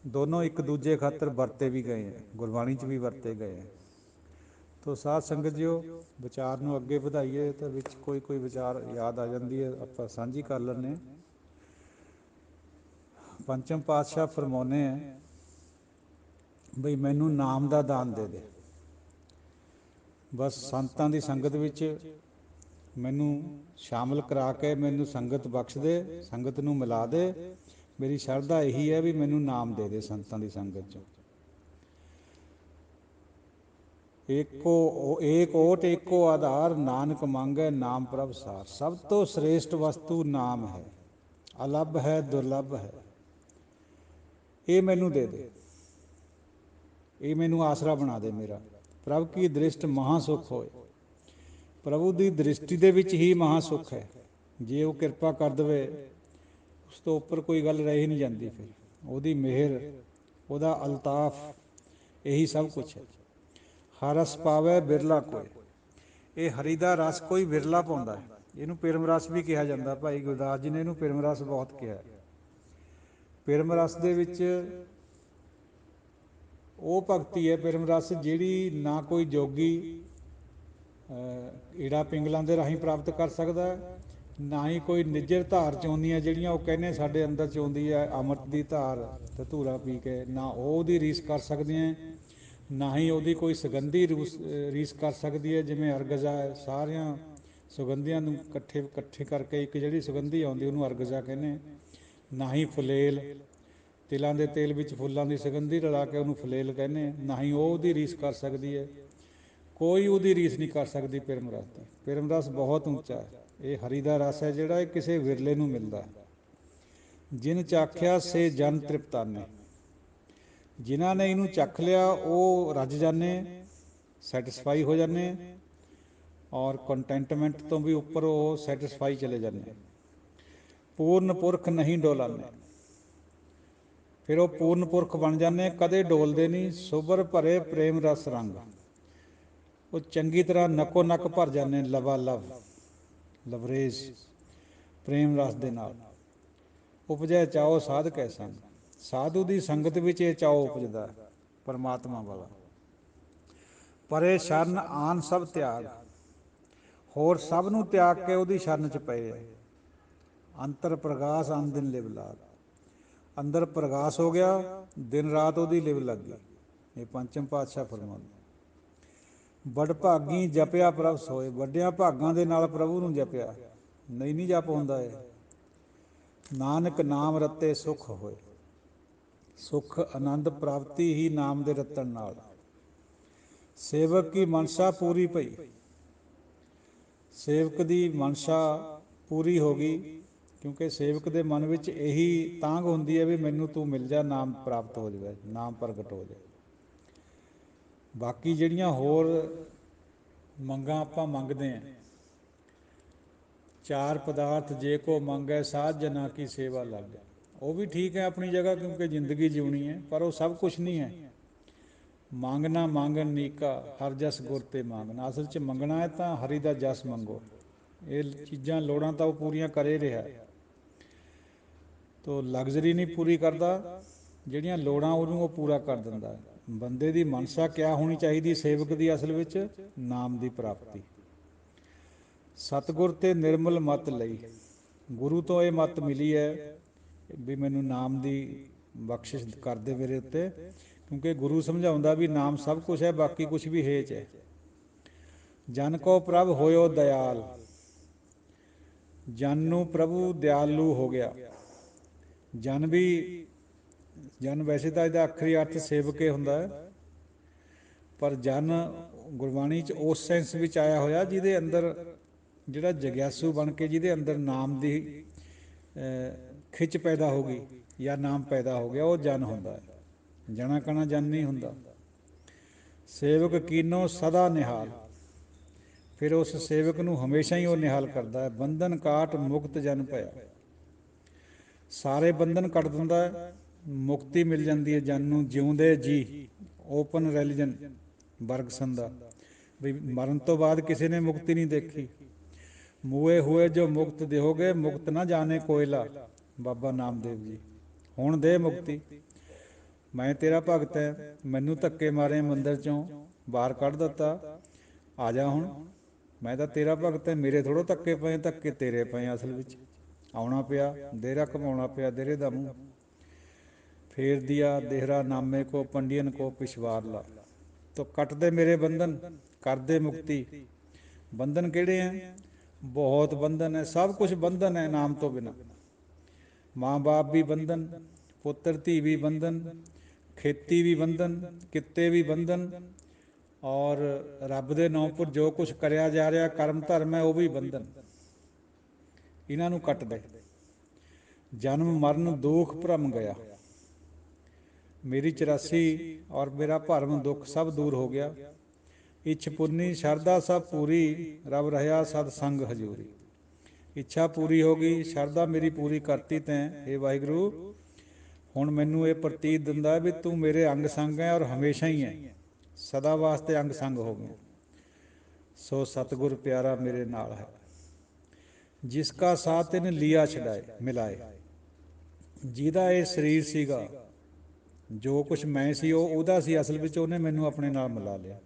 ਦੋਨੋਂ ਇੱਕ ਦੂਜੇ ਖਾਤਰ ਵਰਤੇ ਵੀ ਗਏ ਹੈ, ਗੁਰਬਾਣੀ 'ਚ ਵੀ ਵਰਤੇ ਗਏ ਹੈ। ਤੋ ਸਾਧ ਸੰਗਤ ਜੀਓ, ਵਿਚਾਰ ਨੂੰ ਅੱਗੇ ਵਧਾਈਏ ਤਾਂ ਵਿੱਚ ਕੋਈ ਕੋਈ ਵਿਚਾਰ ਯਾਦ ਆ ਜਾਂਦੀ ਹੈ, ਆਪਾਂ ਸਾਂਝੀ ਕਰ ਲੈਂਦੇ। ਪੰਚਮ ਪਾਤਸ਼ਾਹ ਫਰਮਾਉਂਦੇ ਹੈ ਬਈ ਮੈਨੂੰ ਨਾਮ ਦਾ ਦਾਨ ਦੇ ਦੇ, ਬਸ ਸੰਤਾਂ ਦੀ ਸੰਗਤ ਵਿੱਚ ਮੈਨੂੰ ਸ਼ਾਮਲ ਕਰਾ ਕੇ ਮੈਨੂੰ ਸੰਗਤ ਬਖਸ਼ ਦੇ, ਸੰਗਤ ਨੂੰ ਮਿਲਾ ਦੇ। ਮੇਰੀ ਸ਼ਰਧਾ ਇਹੀ ਹੈ ਵੀ ਮੈਨੂੰ ਨਾਮ ਦੇ ਦੇ ਸੰਤਾਂ ਦੀ ਸੰਗਤ 'ਚੋਂ। ਏਕ ਓਟ ਏਕੋ ਆਧਾਰ, ਨਾਨਕ ਮੰਗੈ ਨਾਮ ਪ੍ਰਭ ਸਾਰ। ਸਭ ਤੋਂ ਸ੍ਰੇਸ਼ਟ ਵਸਤੂ ਨਾਮ ਹੈ, ਅਲੱਭ ਹੈ, ਦੁਰਲੱਭ ਹੈ। ਇਹ ਮੈਨੂੰ ਦੇ ਦੇ, ਇਹ ਮੈਨੂੰ ਆਸਰਾ ਬਣਾ ਦੇ ਮੇਰਾ। ਪ੍ਰਭ ਕੀ ਦ੍ਰਿਸ਼ਟ ਮਹਾਂ ਸੁਖ ਹੋਏ, ਪ੍ਰਭੂ ਦੀ ਦ੍ਰਿਸ਼ਟੀ ਦੇ ਵਿੱਚ ਹੀ ਮਹਾਂ ਸੁਖ ਹੈ। ਜੇ ਉਹ ਕਿਰਪਾ ਕਰ ਦੇਵੇ, ਉਸ ਤੋਂ ਉੱਪਰ ਕੋਈ ਗੱਲ ਰਹਿ ਹੀ ਨਹੀਂ ਜਾਂਦੀ। ਫਿਰ ਉਹਦੀ ਮਿਹਰ, ਉਹਦਾ ਅਲਤਾਫ, ਇਹੀ ਸਭ ਕੁਛ ਹੈ। ਹਰ ਰਸ ਪਾਵੇ ਬਿਰਲਾ ਕੋਇ, ਇਹ ਹਰੀ ਦਾ ਰਸ ਕੋਈ ਵਿਰਲਾ ਪਾਉਂਦਾ ਹੈ। ਇਹਨੂੰ ਪਿਰਮ ਰਸ ਵੀ ਕਿਹਾ ਜਾਂਦਾ। ਭਾਈ ਗੁਰਦਾਸ ਜੀ ਨੇ ਇਹਨੂੰ ਪਿਰਮ ਰਸ ਬਹੁਤ ਕਿਹਾ। ਪਿਰਮ ਰਸ ਦੇ ਵਿੱਚ ਉਹ ਭਗਤੀ ਹੈ, ਪਿਰਮ ਰਸ, ਜਿਹੜੀ ਨਾ ਕੋਈ ਜੋਗੀ ਈੜਾ ਪਿੰਗਲਾਂ ਦੇ ਰਾਹੀਂ ਪ੍ਰਾਪਤ ਕਰ ਸਕਦਾ, ਨਾ ਹੀ ਕੋਈ ਨਿੱਜਰ ਧਾਰ ਚੋਂਦੀਆਂ ਜਿਹੜੀਆਂ ਉਹ ਕਹਿੰਦੇ ਸਾਡੇ ਅੰਦਰ ਚੋਂਦੀ ਹੈ ਅੰਮ੍ਰਿਤ ਦੀ ਧਾਰ ਤੇ ਧੂਰਾ ਪੀ ਕੇ, ਨਾ ਉਹ ਉਹਦੀ ਰੀਸ ਕਰ ਸਕਦੀਆਂ, ਨਾ ਹੀ ਉਹਦੀ ਕੋਈ ਸੁਗੰਧੀ ਰੀਸ ਕਰ ਸਕਦੀ ਹੈ। ਜਿਵੇਂ ਅਰਗਜ਼ਾ ਹੈ, ਸਾਰਿਆਂ ਸੁਗੰਧੀਆਂ ਨੂੰ ਇਕੱਠੇ ਕਰਕੇ ਇੱਕ ਜਿਹੜੀ ਸੁਗੰਧੀ ਆਉਂਦੀ ਉਹਨੂੰ ਅਰਗਜ਼ਾ ਕਹਿੰਦੇ। ਨਾ ਹੀ ਫੁਲੇਲ, ਤਿਲਾਂ ਦੇ ਤੇਲ ਵਿੱਚ ਫੁੱਲਾਂ ਦੀ ਸੁਗੰਧੀ ਰਲਾ ਕੇ ਉਹਨੂੰ ਫੁਲੇਲ ਕਹਿੰਦੇ, ਨਾ ਹੀ ਉਹ ਉਹਦੀ ਰੀਸ ਕਰ ਸਕਦੀ ਹੈ। ਕੋਈ ਉਹਦੀ ਰੀਸ ਨਹੀਂ ਕਰ ਸਕਦੀ ਪਿਰਮ ਰਸ ਦੀ। ਪਿਰਮ ਰਸ ਬਹੁਤ ਉੱਚਾ ਹੈ। ਇਹ ਹਰੀ ਦਾ ਰਸ ਹੈ ਜਿਹੜਾ, ਇਹ ਕਿਸੇ ਵਿਰਲੇ ਨੂੰ ਮਿਲਦਾ। ਜਿਨ ਚਾਖਿਆ ਸੇ ਜਨ ਤ੍ਰਿਪਤਾਨੇ, ਜਿਨ੍ਹਾਂ ਨੇ ਇਹਨੂੰ ਚੱਖ ਲਿਆ ਉਹ ਰੱਜ ਜਾਂਦੇ, ਸੈਟਿਸਫਾਈ ਹੋ ਜਾਂਦੇ, ਔਰ ਕੰਟੈਂਟਮੈਂਟ ਤੋਂ ਵੀ ਉੱਪਰ ਉਹ ਸੈਟਿਸਫਾਈ ਚਲੇ ਜਾਂਦੇ। ਪੂਰਨ ਪੁਰਖ ਨਹੀਂ ਡੋਲਾਨੇ, ਫਿਰ ਉਹ ਪੂਰਨ ਪੁਰਖ ਬਣ ਜਾਂਦੇ, ਕਦੇ ਡੋਲਦੇ ਨਹੀਂ। ਸੁਬਰ ਭਰੇ ਪ੍ਰੇਮ ਰਸ ਰੰਗ, ਉਹ ਚੰਗੀ ਤਰ੍ਹਾਂ ਨੱਕੋ ਨੱਕ ਭਰ ਜਾਂਦੇ, ਲਵਾ ਲਵ, ਲਵਰੇਜ ਪ੍ਰੇਮ ਰਸ ਦੇ ਨਾਲ। ਉਪਜੈ ਚਾਓ ਸਾਧ ਕੈ ਸੰਗ, ਸਾਧੂ ਦੀ ਸੰਗਤ ਵਿੱਚ ਇਹ ਚਾਓ ਉਪਜਦਾ ਪਰਮਾਤਮਾ ਵਾਲਾ। ਪਰੇ ਸ਼ਰਨ ਆਨ ਸਭ ਤਿਆਗ, ਹੋਰ ਸਭ ਨੂੰ ਤਿਆਗ ਕੇ ਉਹਦੀ ਸ਼ਰਨ 'ਚ ਪਏ ਹੈ। ਅੰਤਰ ਪ੍ਰਗਾਸ ਅਨ ਦਿਨ ਲਿਵ ਲਾਗ, ਅੰਦਰ ਪ੍ਰਗਾਸ ਹੋ ਗਿਆ, ਦਿਨ ਰਾਤ ਉਹਦੀ ਲਿਵ ਲੱਗ ਗਈ। ਇਹ ਪੰਚਮ ਪਾਤਸ਼ਾਹ ਫਰਮਾਉਂਦੇ। ਬੜ ਭਾਗੀ ਜਪਿਆ ਪ੍ਰਭ ਸੋਏ, ਵੱਡਿਆਂ ਭਾਗਾਂ ਦੇ ਨਾਲ ਪ੍ਰਭੂ ਨੂੰ ਜਪਿਆ, ਨਹੀਂ ਜਪ ਹੁੰਦਾ ਇਹ। ਨਾਨਕ ਨਾਮ ਰਤੇ ਸੁਖ ਹੋਏ, ਸੁਖ ਆਨੰਦ ਪ੍ਰਾਪਤੀ ਹੀ ਨਾਮ ਦੇ ਰਤਨ ਨਾਲ। ਸੇਵਕ ਕੀ ਮਨਸਾ ਪੂਰੀ ਭਈ, ਸੇਵਕ ਦੀ ਮਨਸ਼ਾ ਪੂਰੀ ਹੋ ਗਈ, ਕਿਉਂਕਿ ਸੇਵਕ ਦੇ ਮਨ ਵਿੱਚ ਇਹੀ ਤਾਂਘ ਹੁੰਦੀ ਹੈ ਵੀ ਮੈਨੂੰ ਤੂੰ ਮਿਲ ਜਾ, ਨਾਮ ਪ੍ਰਾਪਤ ਹੋ ਜਾਵੇ, ਨਾਮ ਪ੍ਰਗਟ ਹੋ ਜਾਵੇ। ਬਾਕੀ ਜਿਹੜੀਆਂ ਹੋਰ ਮੰਗਾਂ ਆਪਾਂ ਮੰਗਦੇ ਹਾਂ, ਚਾਰ ਪਦਾਰਥ ਜੇ ਕੋ ਮੰਗੈ ਸਾਧ ਜਨਾ ਕੀ ਸੇਵਾ ਲੱਗ, ਉਹ ਵੀ ਠੀਕ ਹੈ ਆਪਣੀ ਜਗ੍ਹਾ, ਕਿਉਂਕਿ ਜ਼ਿੰਦਗੀ ਜਿਉਣੀ ਹੈ, ਪਰ ਉਹ ਸਭ ਕੁਛ ਨਹੀਂ ਹੈ। ਮੰਗਣਾ ਮੰਗਣ ਨੀਕਾ ਹਰ ਜਸ ਗੁਰ ਤੇ ਮੰਗਣਾ, ਅਸਲ 'ਚ ਮੰਗਣਾ ਹੈ ਤਾਂ ਹਰੀ ਦਾ ਜਸ ਮੰਗੋ। ਇਹ ਚੀਜ਼ਾਂ ਲੋੜਾਂ ਤਾਂ ਉਹ ਪੂਰੀਆਂ ਕਰ ਹੀ ਰਿਹਾ, ਤੋ ਲਗਜ਼ਰੀ ਨਹੀਂ ਪੂਰੀ ਕਰਦਾ, ਜਿਹੜੀਆਂ ਲੋੜਾਂ ਉਹਨੂੰ ਉਹ ਪੂਰਾ ਕਰ ਦਿੰਦਾ। ਬੰਦੇ ਦੀ ਮਨਸ਼ਾ ਕਿਆ ਹੋਣੀ ਚਾਹੀਦੀ ਸੇਵਕ ਦੀ, ਅਸਲ ਵਿੱਚ ਨਾਮ ਦੀ ਪ੍ਰਾਪਤੀ। ਸਤਿਗੁਰ ਤੇ ਨਿਰਮਲ ਮੱਤ ਲਈ, ਗੁਰੂ ਤੋਂ ਇਹ ਮੱਤ ਮਿਲੀ ਹੈ ਵੀ ਮੈਨੂੰ ਨਾਮ ਦੀ ਬਖਸ਼ਿਸ਼ ਕਰਦੇ ਮੇਰੇ ਉੱਤੇ, ਕਿਉਂਕਿ ਗੁਰੂ ਸਮਝਾਉਂਦਾ ਵੀ ਨਾਮ ਸਭ ਕੁਛ ਹੈ, ਬਾਕੀ ਕੁਛ ਵੀ ਹੇਚ ਹੈ। ਜਨ ਕੋ ਪ੍ਰਭ ਹੋਇਓ ਦਇਆਲ, ਜਨ ਨੂੰ ਪ੍ਰਭੂ ਦਿਆਲੂ ਹੋ ਗਿਆ। ਜਨ ਵੀ, ਜਨ ਵੈਸੇ ਤਾਂ ਇਹਦਾ ਆਖਰੀ ਅਰਥ ਸੇਵਕ ਹੀ ਹੁੰਦਾ ਹੈ, ਪਰ ਜਨ ਗੁਰਬਾਣੀ 'ਚ ਉਸ ਸੈਂਸ ਵਿੱਚ ਆਇਆ ਹੋਇਆ ਜਿਹਦੇ ਅੰਦਰ, ਜਿਹੜਾ ਜਗਿਆਸੂ ਬਣ ਕੇ ਜਿਹਦੇ ਅੰਦਰ ਨਾਮ ਦੀ ਖਿੱਚ ਪੈਦਾ ਹੋ ਗਈ ਜਾਂ ਨਾਮ ਪੈਦਾ ਹੋ ਗਿਆ, ਉਹ ਜਨ ਹੁੰਦਾ ਹੈ। ਜਣਾ ਕਣਾ ਜਨ ਨਹੀਂ ਹੁੰਦਾ। ਸੇਵਕ ਕੀਨੋ ਸਦਾ ਨਿਹਾਲ, ਫਿਰ ਉਸ ਸੇਵਕ ਨੂੰ ਹਮੇਸ਼ਾ ਹੀ ਉਹ ਨਿਹਾਲ ਕਰਦਾ ਹੈ। ਬੰਧਨ ਕਾਟ ਮੁਕਤ ਜਨ ਭਇਆ, ਸਾਰੇ ਬੰਧਨ ਕੱਟ ਦਿੰਦਾ ਹੈ, ਮੁਕਤੀ ਮਿਲ ਜਾਂਦੀ ਹੈ ਜਨ ਨੂੰ। ਜਿਉਂਦੇ ਜੀ, ਓਪਨ ਰੈਲੀਜਨ ਬਰਗਸਨ ਦਾ, ਵੀ ਮਰਨ ਤੋਂ ਬਾਅਦ ਕਿਸੇ ਨੇ ਮੁਕਤੀ ਨਹੀਂ ਦੇਖੀ। ਮੂਏ ਹੋਏ ਜੋ ਮੁਕਤ ਦਿਓਗੇ, ਮੁਕਤ ਨਾ ਜਾਣੇ ਕੋਇਲਾ, ਬਾਬਾ ਨਾਮਦੇਵ ਜੀ। ਹੁਣ ਦੇ ਮੁਕਤੀ, ਮੈਂ ਤੇਰਾ ਭਗਤ ਹੈ, ਮੈਨੂੰ ਧੱਕੇ ਮਾਰੇ ਮੰਦਰ 'ਚੋਂ ਬਾਹਰ ਕੱਢ ਦਿੱਤਾ, ਆ ਜਾ ਹੁਣ, ਮੈਂ ਤਾਂ ਤੇਰਾ ਭਗਤ ਹੈ, ਮੇਰੇ ਥੋੜ੍ਹੇ ਧੱਕੇ ਪਏ, ਧੱਕੇ ਤੇਰੇ ਪਏ ਅਸਲ ਵਿੱਚ। ਆਉਣਾ ਪਿਆ, ਦੇਰਾ ਕਮਾਉਣਾ ਪਿਆ ਦੇਰੇ ਦਾ ਮੂੰਹ। ਫੇਰ ਦਿਆ ਦੇਹਰਾ ਨਾਮੇ ਕੋ ਪੰਡੀਅਨ ਕੋ ਪਿਛਵਾਰ ਲਾ, ਤੋ ਕੱਟਦੇ ਮੇਰੇ ਬੰਧਨ, ਕਰਦੇ ਮੁਕਤੀ। ਬੰਧਨ ਕਿਹੜੇ ਹੈ? ਬਹੁਤ ਬੰਧਨ ਹੈ, ਸਭ ਕੁਛ ਬੰਧਨ ਹੈ ਨਾਮ ਤੋਂ ਬਿਨਾਂ। ਮਾਂ ਬਾਪ ਵੀ ਬੰਧਨ, ਪੁੱਤਰ ਧੀ ਵੀ ਬੰਧਨ, ਖੇਤੀ ਵੀ ਬੰਧਨ, ਕਿੱਤੇ ਵੀ ਬੰਧਨ, ਔਰ ਰੱਬ ਦੇ ਨਾਂ ਉੱਪਰ ਜੋ ਕੁਛ ਕਰਿਆ ਜਾ ਰਿਹਾ ਕਰਮ ਧਰਮ ਹੈ ਉਹ ਵੀ ਬੰਧਨ। ਇਹਨਾਂ ਨੂੰ ਕੱਟ ਦੇ। ਜਨਮ ਮਰਨ ਦੁਖ ਭਰਮ ਗਿਆ, ਮੇਰੀ 84 ਔਰ ਮੇਰਾ ਭਰਮ ਦੁੱਖ ਸਭ ਦੂਰ ਹੋ ਗਿਆ। ਇੱਛ ਪੁੰਨੀ ਸ਼ਰਧਾ ਸਭ ਪੂਰੀ, ਰੱਬ ਰਹਾ ਸਤ ਸੰਗ ਹਜ਼ੂਰੀ। ਇੱਛਾ ਪੂਰੀ ਹੋ ਗਈ, ਸ਼ਰਧਾ ਮੇਰੀ ਪੂਰੀ ਕਰਤੀ ਤੈਂ ਹੇ ਵਾਹਿਗੁਰੂ। ਹੁਣ ਮੈਨੂੰ ਇਹ ਪ੍ਰਤੀਤ ਦਿੰਦਾ ਵੀ ਤੂੰ ਮੇਰੇ ਅੰਗ ਸੰਗ ਹੈ, ਔਰ ਹਮੇਸ਼ਾ ਹੀ ਹੈ, ਸਦਾ ਵਾਸਤੇ ਅੰਗ ਸੰਗ ਹੋ ਗਿਆ। ਸੋ ਸਤਿਗੁਰ ਪਿਆਰਾ ਮੇਰੇ ਨਾਲ ਹੈ, ਜਿਸ ਕਾ ਸਾਥ ਤਿਨ ਲਿਆ ਛਡਾਏ ਮਿਲਾਏ। ਜਿਹਦਾ ਇਹ ਸਰੀਰ ਸੀਗਾ, ਜੋ ਕੁਛ ਮੈਂ ਸੀ ਉਹ ਉਹਦਾ ਸੀ, ਅਸਲ ਵਿੱਚ ਉਹਨੇ ਮੈਨੂੰ ਆਪਣੇ ਨਾਲ ਮਿਲਾ ਲਿਆ।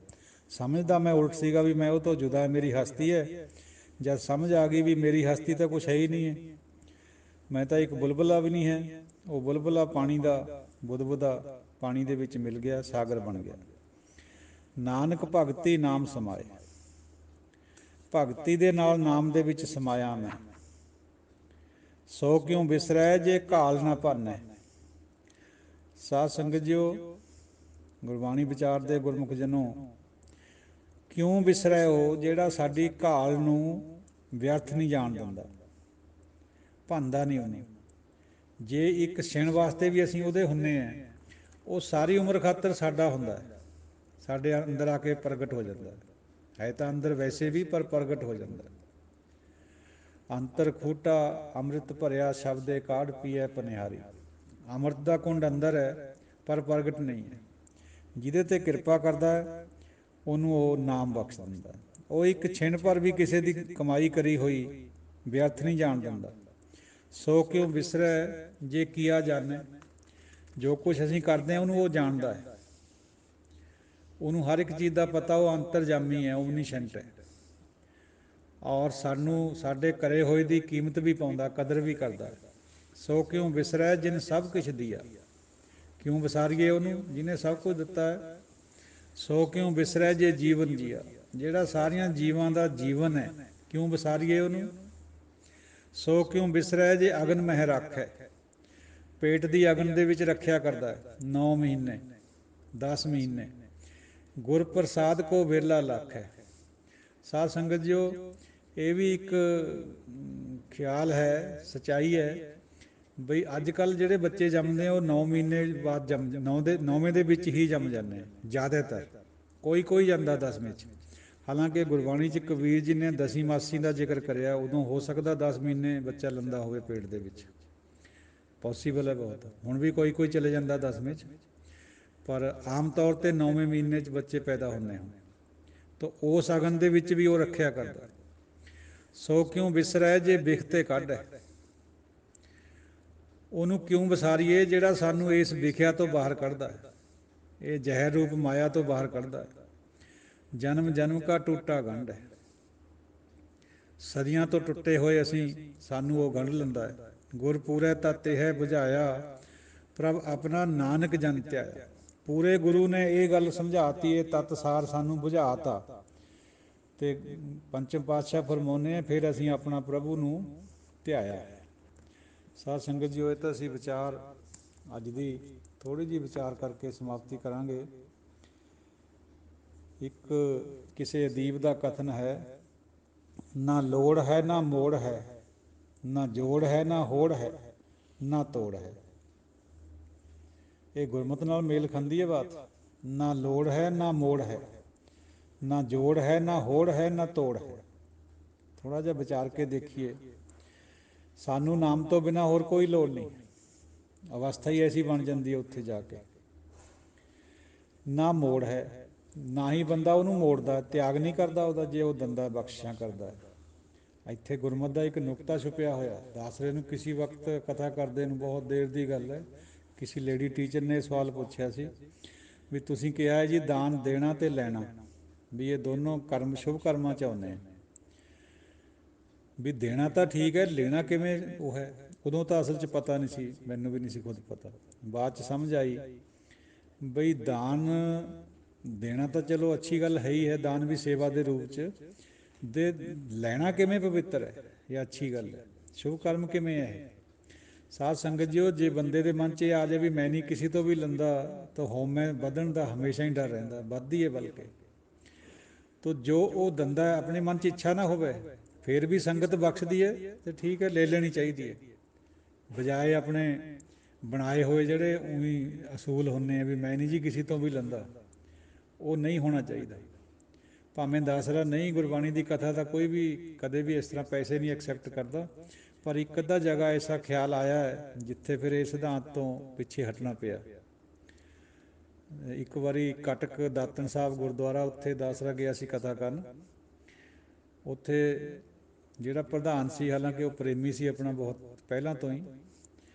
ਸਮਝਦਾ ਮੈਂ ਉਲਟ ਸੀਗਾ ਵੀ ਮੈਂ ਉਹ ਤੋਂ ਜੁਦਾ, ਮੇਰੀ ਹਸਤੀ ਹੈ। ਜਦ ਸਮਝ ਆ ਗਈ ਵੀ ਮੇਰੀ ਹਸਤੀ ਤਾਂ ਕੁਛ ਹੈ ਹੀ ਨਹੀਂ ਹੈ, ਮੈਂ ਤਾਂ ਇੱਕ ਬੁਲਬੁਲਾ ਵੀ ਨਹੀਂ ਹੈ। ਉਹ ਬੁਲਬੁਲਾ ਪਾਣੀ ਦਾ, ਬੁਦਬੁਦਾ ਪਾਣੀ ਦੇ ਵਿੱਚ ਮਿਲ ਗਿਆ, ਸਾਗਰ ਬਣ ਗਿਆ। ਨਾਨਕ ਭਗਤੀ ਨਾਮ ਸਮਾਏ, ਭਗਤੀ ਦੇ ਨਾਲ ਨਾਮ ਦੇ ਵਿੱਚ ਸਮਾਇਆ ਮੈਂ। ਸੋ ਕਿਉਂ ਵਿਸਰੈ ਜੇ ਘਾਲ ਨਾ ਭਰਨੈ। ਸਾਧ ਸੰਗਤ ਜੀਓ, ਗੁਰਬਾਣੀ ਵਿਚਾਰਦੇ ਗੁਰਮੁਖ ਜਨੋ, ਕਿਉਂ ਵਿਸਰੈ ਉਹ ਜਿਹੜਾ ਸਾਡੀ ਘਾਲ ਨੂੰ ਵਿਅਰਥ ਨਹੀਂ ਜਾਣ ਦਿੰਦਾ, ਭੰਦਾ ਨਹੀਂ ਉਹਨੂੰ। ਜੇ ਇੱਕ ਛਿਣ ਵਾਸਤੇ ਵੀ ਅਸੀਂ ਉਹਦੇ ਹੁੰਦੇ ਹਾਂ, ਉਹ ਸਾਰੀ ਉਮਰ ਖਾਤਰ ਸਾਡਾ ਹੁੰਦਾ ਹੈ, ਸਾਡੇ ਅੰਦਰ ਆ ਕੇ ਪ੍ਰਗਟ ਹੋ ਜਾਂਦਾ ਹੈ ਤਾਂ ਅੰਦਰ ਵੈਸੇ ਵੀ, ਪਰ ਪ੍ਰਗਟ ਹੋ ਜਾਂਦਾ। ਅੰਤਰ ਖੂਟਾ ਅੰਮ੍ਰਿਤ ਭਰਿਆ, ਸ਼ਬਦੇ ਕਾਢ ਪੀਐ ਪਨਿਹਾਰੀ। ਅੰਮ੍ਰਿਤ ਦਾ ਕੁੰਡ ਅੰਦਰ ਹੈ, ਪਰ ਪ੍ਰਗਟ ਨਹੀਂ ਹੈ। ਜਿਹਦੇ 'ਤੇ ਕਿਰਪਾ ਕਰਦਾ ਹੈ ਉਹਨੂੰ ਉਹ ਨਾਮ ਬਖਸ਼ ਦਿੰਦਾ। ਉਹ ਇੱਕ ਛਿਣ ਪਰ ਵੀ ਕਿਸੇ ਦੀ ਕਮਾਈ ਕਰੀ ਹੋਈ ਵਿਅਰਥ ਨਹੀਂ ਜਾਣ ਦਿੰਦਾ। ਸੋ ਕਿਉਂ ਵਿਸਰੈ ਜੇ ਕੀਆ ਜਾਣੈ, ਜੋ ਕੁਛ ਅਸੀਂ ਕਰਦੇ ਹਾਂ ਉਹਨੂੰ ਉਹ ਜਾਣਦਾ ਹੈ, ਉਹਨੂੰ ਹਰ ਇੱਕ ਚੀਜ਼ ਦਾ ਪਤਾ। ਉਹ ਅੰਤਰਜਾਮੀ ਹੈ, ਓਮਨੀਸ਼ੈਂਟ ਹੈ, ਔਰ ਸਾਨੂੰ ਸਾਡੇ ਕਰੇ ਹੋਏ ਦੀ ਕੀਮਤ ਵੀ ਪਾਉਂਦਾ, ਕਦਰ ਵੀ ਕਰਦਾ। ਸੋ ਕਿਉਂ ਵਿਸਰੈ ਜਿਨ ਸਭ ਕੁਛ ਦੀਆ, ਕਿਉਂ ਵਿਸਾਰੀਏ ਉਹਨੂੰ ਜਿਹਨੇ ਸਭ ਕੁਝ ਦਿੱਤਾ ਹੈ। ਸੋ ਕਿਉਂ ਵਿਸਰੈ ਜੇ ਜੀਵਨ ਜੀਆ, ਜਿਹੜਾ ਸਾਰੀਆਂ ਜੀਵਾਂ ਦਾ ਜੀਵਨ ਹੈ, ਕਿਉਂ ਵਿਸਾਰੀਏ ਉਹਨੂੰ। ਸੋ ਕਿਉਂ ਵਿਸਰੈ ਜੇ ਅਗਨ ਮਹਿ ਰਾਖੈ, ਪੇਟ ਦੀ ਅਗਨ ਦੇ ਵਿੱਚ ਰੱਖਿਆ ਕਰਦਾ ਹੈ 9 ਮਹੀਨੇ 10 ਮਹੀਨੇ। ਗੁਰ ਪ੍ਰਸਾਦ ਕੋ ਵਿਰਲਾ ਲੱਖ ਹੈ। ਸਾਧ ਸੰਗਤ ਜੀਓ, ਇਹ ਵੀ ਇੱਕ ਖਿਆਲ ਹੈ, ਸੱਚਾਈ ਹੈ ਬਈ ਅੱਜ ਕੱਲ੍ਹ ਜਿਹੜੇ ਬੱਚੇ ਜੰਮਦੇ ਆ ਉਹ 9 ਮਹੀਨੇ ਬਾਅਦ ਜੰਮ 9ਵੇਂ ਦੇ ਵਿੱਚ ਹੀ ਜੰਮ ਜਾਂਦੇ ਆ ਜ਼ਿਆਦਾਤਰ। ਕੋਈ ਕੋਈ ਜਾਂਦਾ 10ਵੇਂ 'ਚ। ਹਾਲਾਂਕਿ ਗੁਰਬਾਣੀ 'ਚ ਕਬੀਰ ਜੀ ਨੇ 10ਵੀਂ ਮਾਸੀ ਦਾ ਜ਼ਿਕਰ ਕਰਿਆ, ਉਦੋਂ ਹੋ ਸਕਦਾ 10 ਮਹੀਨੇ ਬੱਚਾ ਲੰਦਾ ਹੋਵੇ ਪੇਟ ਦੇ ਵਿੱਚ, ਪੋਸੀਬਲ ਹੈ ਬਹੁਤ। ਹੁਣ ਵੀ ਕੋਈ ਕੋਈ ਚਲੇ ਜਾਂਦਾ 10ਵੇਂ 'ਚ, ਪਰ ਆਮ ਤੌਰ 'ਤੇ 9ਵੇਂ ਮਹੀਨੇ 'ਚ ਬੱਚੇ ਪੈਦਾ ਹੁੰਦੇ ਹਨ। ਤਾਂ ਉਸ ਅਗਨ ਦੇ ਵਿੱਚ ਵੀ ਉਹ ਰੱਖਿਆ ਕਰਦਾ। ਸੋ ਕਿਉਂ ਵਿਸਰੈ ਜੇ ਬਿਖਤੇ ਕੱਢ ਹੈ, ਉਹਨੂੰ ਕਿਉਂ ਵਿਸਾਰੀਏ ਜਿਹੜਾ ਸਾਨੂੰ ਇਸ ਵਿਖਿਆ ਤੋਂ ਬਾਹਰ ਕੱਢਦਾ ਹੈ, ਇਹ ਜ਼ਹਿਰ ਰੂਪ ਮਾਇਆ ਤੋਂ ਬਾਹਰ ਕੱਢਦਾ ਹੈ। ਜਨਮ ਜਨਮ ਕਾ ਟੂਟਾ ਗੰਢ ਹੈ, ਸਦੀਆਂ ਤੋਂ ਟੁੱਟੇ ਹੋਏ ਅਸੀਂ, ਸਾਨੂੰ ਉਹ ਗੰਢ ਲੈਂਦਾ ਹੈ। ਗੁਰ ਪੂਰੈ ਤਤ ਇਹ ਬੁਝਾਇਆ, ਪ੍ਰਭ ਆਪਣਾ ਨਾਨਕ ਜਨ ਧਿਆਇਆ। ਪੂਰੇ ਗੁਰੂ ਨੇ ਇਹ ਗੱਲ ਸਮਝਾਤੀ, ਇਹ ਤਤ ਸਾਰ ਸਾਨੂੰ ਬੁਝਾਤਾ। ਤੇ ਪੰਚਮ ਪਾਤਸ਼ਾਹ ਫਰਮਾਉਂਦੇ ਆ ਫਿਰ ਅਸੀਂ ਆਪਣਾ ਪ੍ਰਭੂ ਨੂੰ ਧਿਆਇਆ। ਸਾਧ ਸੰਗਤ ਜੀ, ਇਹ ਤਾਂ ਅਸੀਂ ਵਿਚਾਰ ਅੱਜ ਦੀ ਥੋੜ੍ਹੀ ਜਿਹੀ ਵਿਚਾਰ ਕਰਕੇ ਸਮਾਪਤੀ ਕਰਾਂਗੇ। ਇੱਕ ਕਿਸੇ ਅਦੀਬ ਦਾ ਕਥਨ ਹੈ, ਨਾ ਲੋੜ ਹੈ ਨਾ ਮੋੜ ਹੈ, ਨਾ ਜੋੜ ਹੈ ਨਾ ਹੋੜ ਹੈ, ਨਾ ਤੋੜ ਹੈ। ਇਹ ਗੁਰਮਤਿ ਨਾਲ ਮੇਲ ਖਾਂਦੀ ਹੈ ਬਾਤ। ਨਾ ਲੋੜ ਹੈ ਨਾ ਮੋੜ ਹੈ, ਨਾ ਜੋੜ ਹੈ ਨਾ ਹੋੜ ਹੈ, ਨਾ ਤੋੜ ਹੈ। ਥੋੜ੍ਹਾ ਜਿਹਾ ਵਿਚਾਰ ਕੇ ਦੇਖੀਏ, ਸਾਨੂੰ ਨਾਮ ਤੋਂ ਬਿਨਾਂ ਹੋਰ ਕੋਈ ਲੋੜ ਨਹੀਂ। ਅਵਸਥਾ ਹੀ ਐਸੀ ਬਣ ਜਾਂਦੀ ਹੈ ਉੱਥੇ ਜਾ ਕੇ। ਨਾ ਮੋੜ ਹੈ, ਨਾ ਹੀ ਬੰਦਾ ਉਹਨੂੰ ਮੋੜਦਾ, ਤਿਆਗ ਨਹੀਂ ਕਰਦਾ ਉਹਦਾ, ਜੇ ਉਹ ਦਿੰਦਾ ਬਖਸ਼ਿਸ਼ਾਂ ਕਰਦਾ। ਇੱਥੇ ਗੁਰਮਤਿ ਦਾ ਇੱਕ ਨੁਕਤਾ ਛੁਪਿਆ ਹੋਇਆ। ਦਾਸਰੇ ਨੂੰ ਕਿਸੇ ਵਕਤ ਕਥਾ ਕਰਦੇ ਨੂੰ, ਬਹੁਤ ਦੇਰ ਦੀ ਗੱਲ ਹੈ, ਕਿਸੇ ਲੇਡੀ ਟੀਚਰ ਨੇ ਸਵਾਲ ਪੁੱਛਿਆ ਸੀ ਵੀ ਤੁਸੀਂ ਕਿਹਾ ਹੈ ਜੀ ਦਾਨ ਦੇਣਾ ਅਤੇ ਲੈਣਾ, ਵੀ ਇਹ ਦੋਨੋਂ ਕਰਮ ਸ਼ੁਭ ਕਰਮਾਂ 'ਚ ਆਉਂਦੇ ਆ, ਵੀ ਦੇਣਾ ਤਾਂ ਠੀਕ ਹੈ, ਲੈਣਾ ਕਿਵੇਂ ਉਹ ਹੈ। ਉਦੋਂ ਤਾਂ ਅਸਲ 'ਚ ਪਤਾ ਨਹੀਂ ਸੀ, ਮੈਨੂੰ ਵੀ ਨਹੀਂ ਸੀ ਖੁਦ ਪਤਾ। ਬਾਅਦ 'ਚ ਸਮਝ ਆਈ ਬਈ ਦਾਨ ਦੇਣਾ ਤਾਂ ਚਲੋ ਅੱਛੀ ਗੱਲ ਹੈ ਹੀ ਹੈ, ਦਾਨ ਵੀ ਸੇਵਾ ਦੇ ਰੂਪ 'ਚ, ਦੇ ਲੈਣਾ ਕਿਵੇਂ ਪਵਿੱਤਰ ਹੈ, ਇਹ ਅੱਛੀ ਗੱਲ ਹੈ, ਸ਼ੁਭ ਕਰਮ ਕਿਵੇਂ ਹੈ ਇਹ। ਸਾਧ ਸੰਗਤ ਜੀ, ਜੇ ਬੰਦੇ ਦੇ ਮਨ 'ਚ ਇਹ ਆ ਜਾਏ ਵੀ ਮੈਂ ਨਹੀਂ ਕਿਸੇ ਤੋਂ ਵੀ ਲੈਂਦਾ, ਤਾਂ ਹਉਮੈ ਵਧਣ ਦਾ ਹਮੇਸ਼ਾ ਹੀ ਡਰ ਰਹਿੰਦਾ, ਵੱਧਦੀ ਹੈ ਬਲਕਿ। ਤੋ ਜੋ ਉਹ ਦਿੰਦਾ ਆਪਣੇ ਮਨ 'ਚ ਇੱਛਾ ਨਾ ਹੋਵੇ, ਫਿਰ ਵੀ ਸੰਗਤ ਬਖਸ਼ਦੀ ਹੈ ਤੇ ਠੀਕ ਹੈ, ਲੈ ਲੈਣੀ ਚਾਹੀਦੀ ਹੈ, ਬਜਾਏ ਆਪਣੇ ਬਣਾਏ ਹੋਏ ਜਿਹੜੇ ਉਵੇਂ ਅਸੂਲ ਹੁੰਦੇ ਆ ਵੀ ਮੈਂ ਨਹੀਂ ਜੀ ਕਿਸੇ ਤੋਂ ਵੀ ਲੈਂਦਾ, ਉਹ ਨਹੀਂ ਹੋਣਾ ਚਾਹੀਦਾ। ਭਾਵੇਂ ਦਾਸਰਾ ਨਹੀਂ, ਗੁਰਬਾਣੀ ਦੀ ਕਥਾ ਦਾ ਕੋਈ ਵੀ ਕਦੇ ਵੀ ਇਸ ਤਰ੍ਹਾਂ ਪੈਸੇ ਨਹੀਂ ਐਕਸੈਪਟ ਕਰਦਾ, ਪਰ ਇੱਕ ਅੱਧਾ ਜਗ੍ਹਾ ਐਸਾ ਖਿਆਲ ਆਇਆ ਹੈ ਜਿੱਥੇ ਫਿਰ ਇਹ ਸਿਧਾਂਤ ਤੋਂ ਪਿੱਛੇ ਹਟਣਾ ਪਿਆ। ਇੱਕ ਵਾਰੀ ਕਟਕ ਦਾਤਣ ਸਾਹਿਬ ਗੁਰਦੁਆਰਾ, ਉੱਥੇ ਦਾਸਰਾ ਗਿਆ ਸੀ ਕਥਾ ਕਰਨ। ਉੱਥੇ ਜਿਹੜਾ ਪ੍ਰਧਾਨ ਸੀ, ਹਾਲਾਂਕਿ ਉਹ ਪ੍ਰੇਮੀ ਸੀ ਆਪਣਾ ਬਹੁਤ ਪਹਿਲਾਂ ਤੋਂ ਹੀ,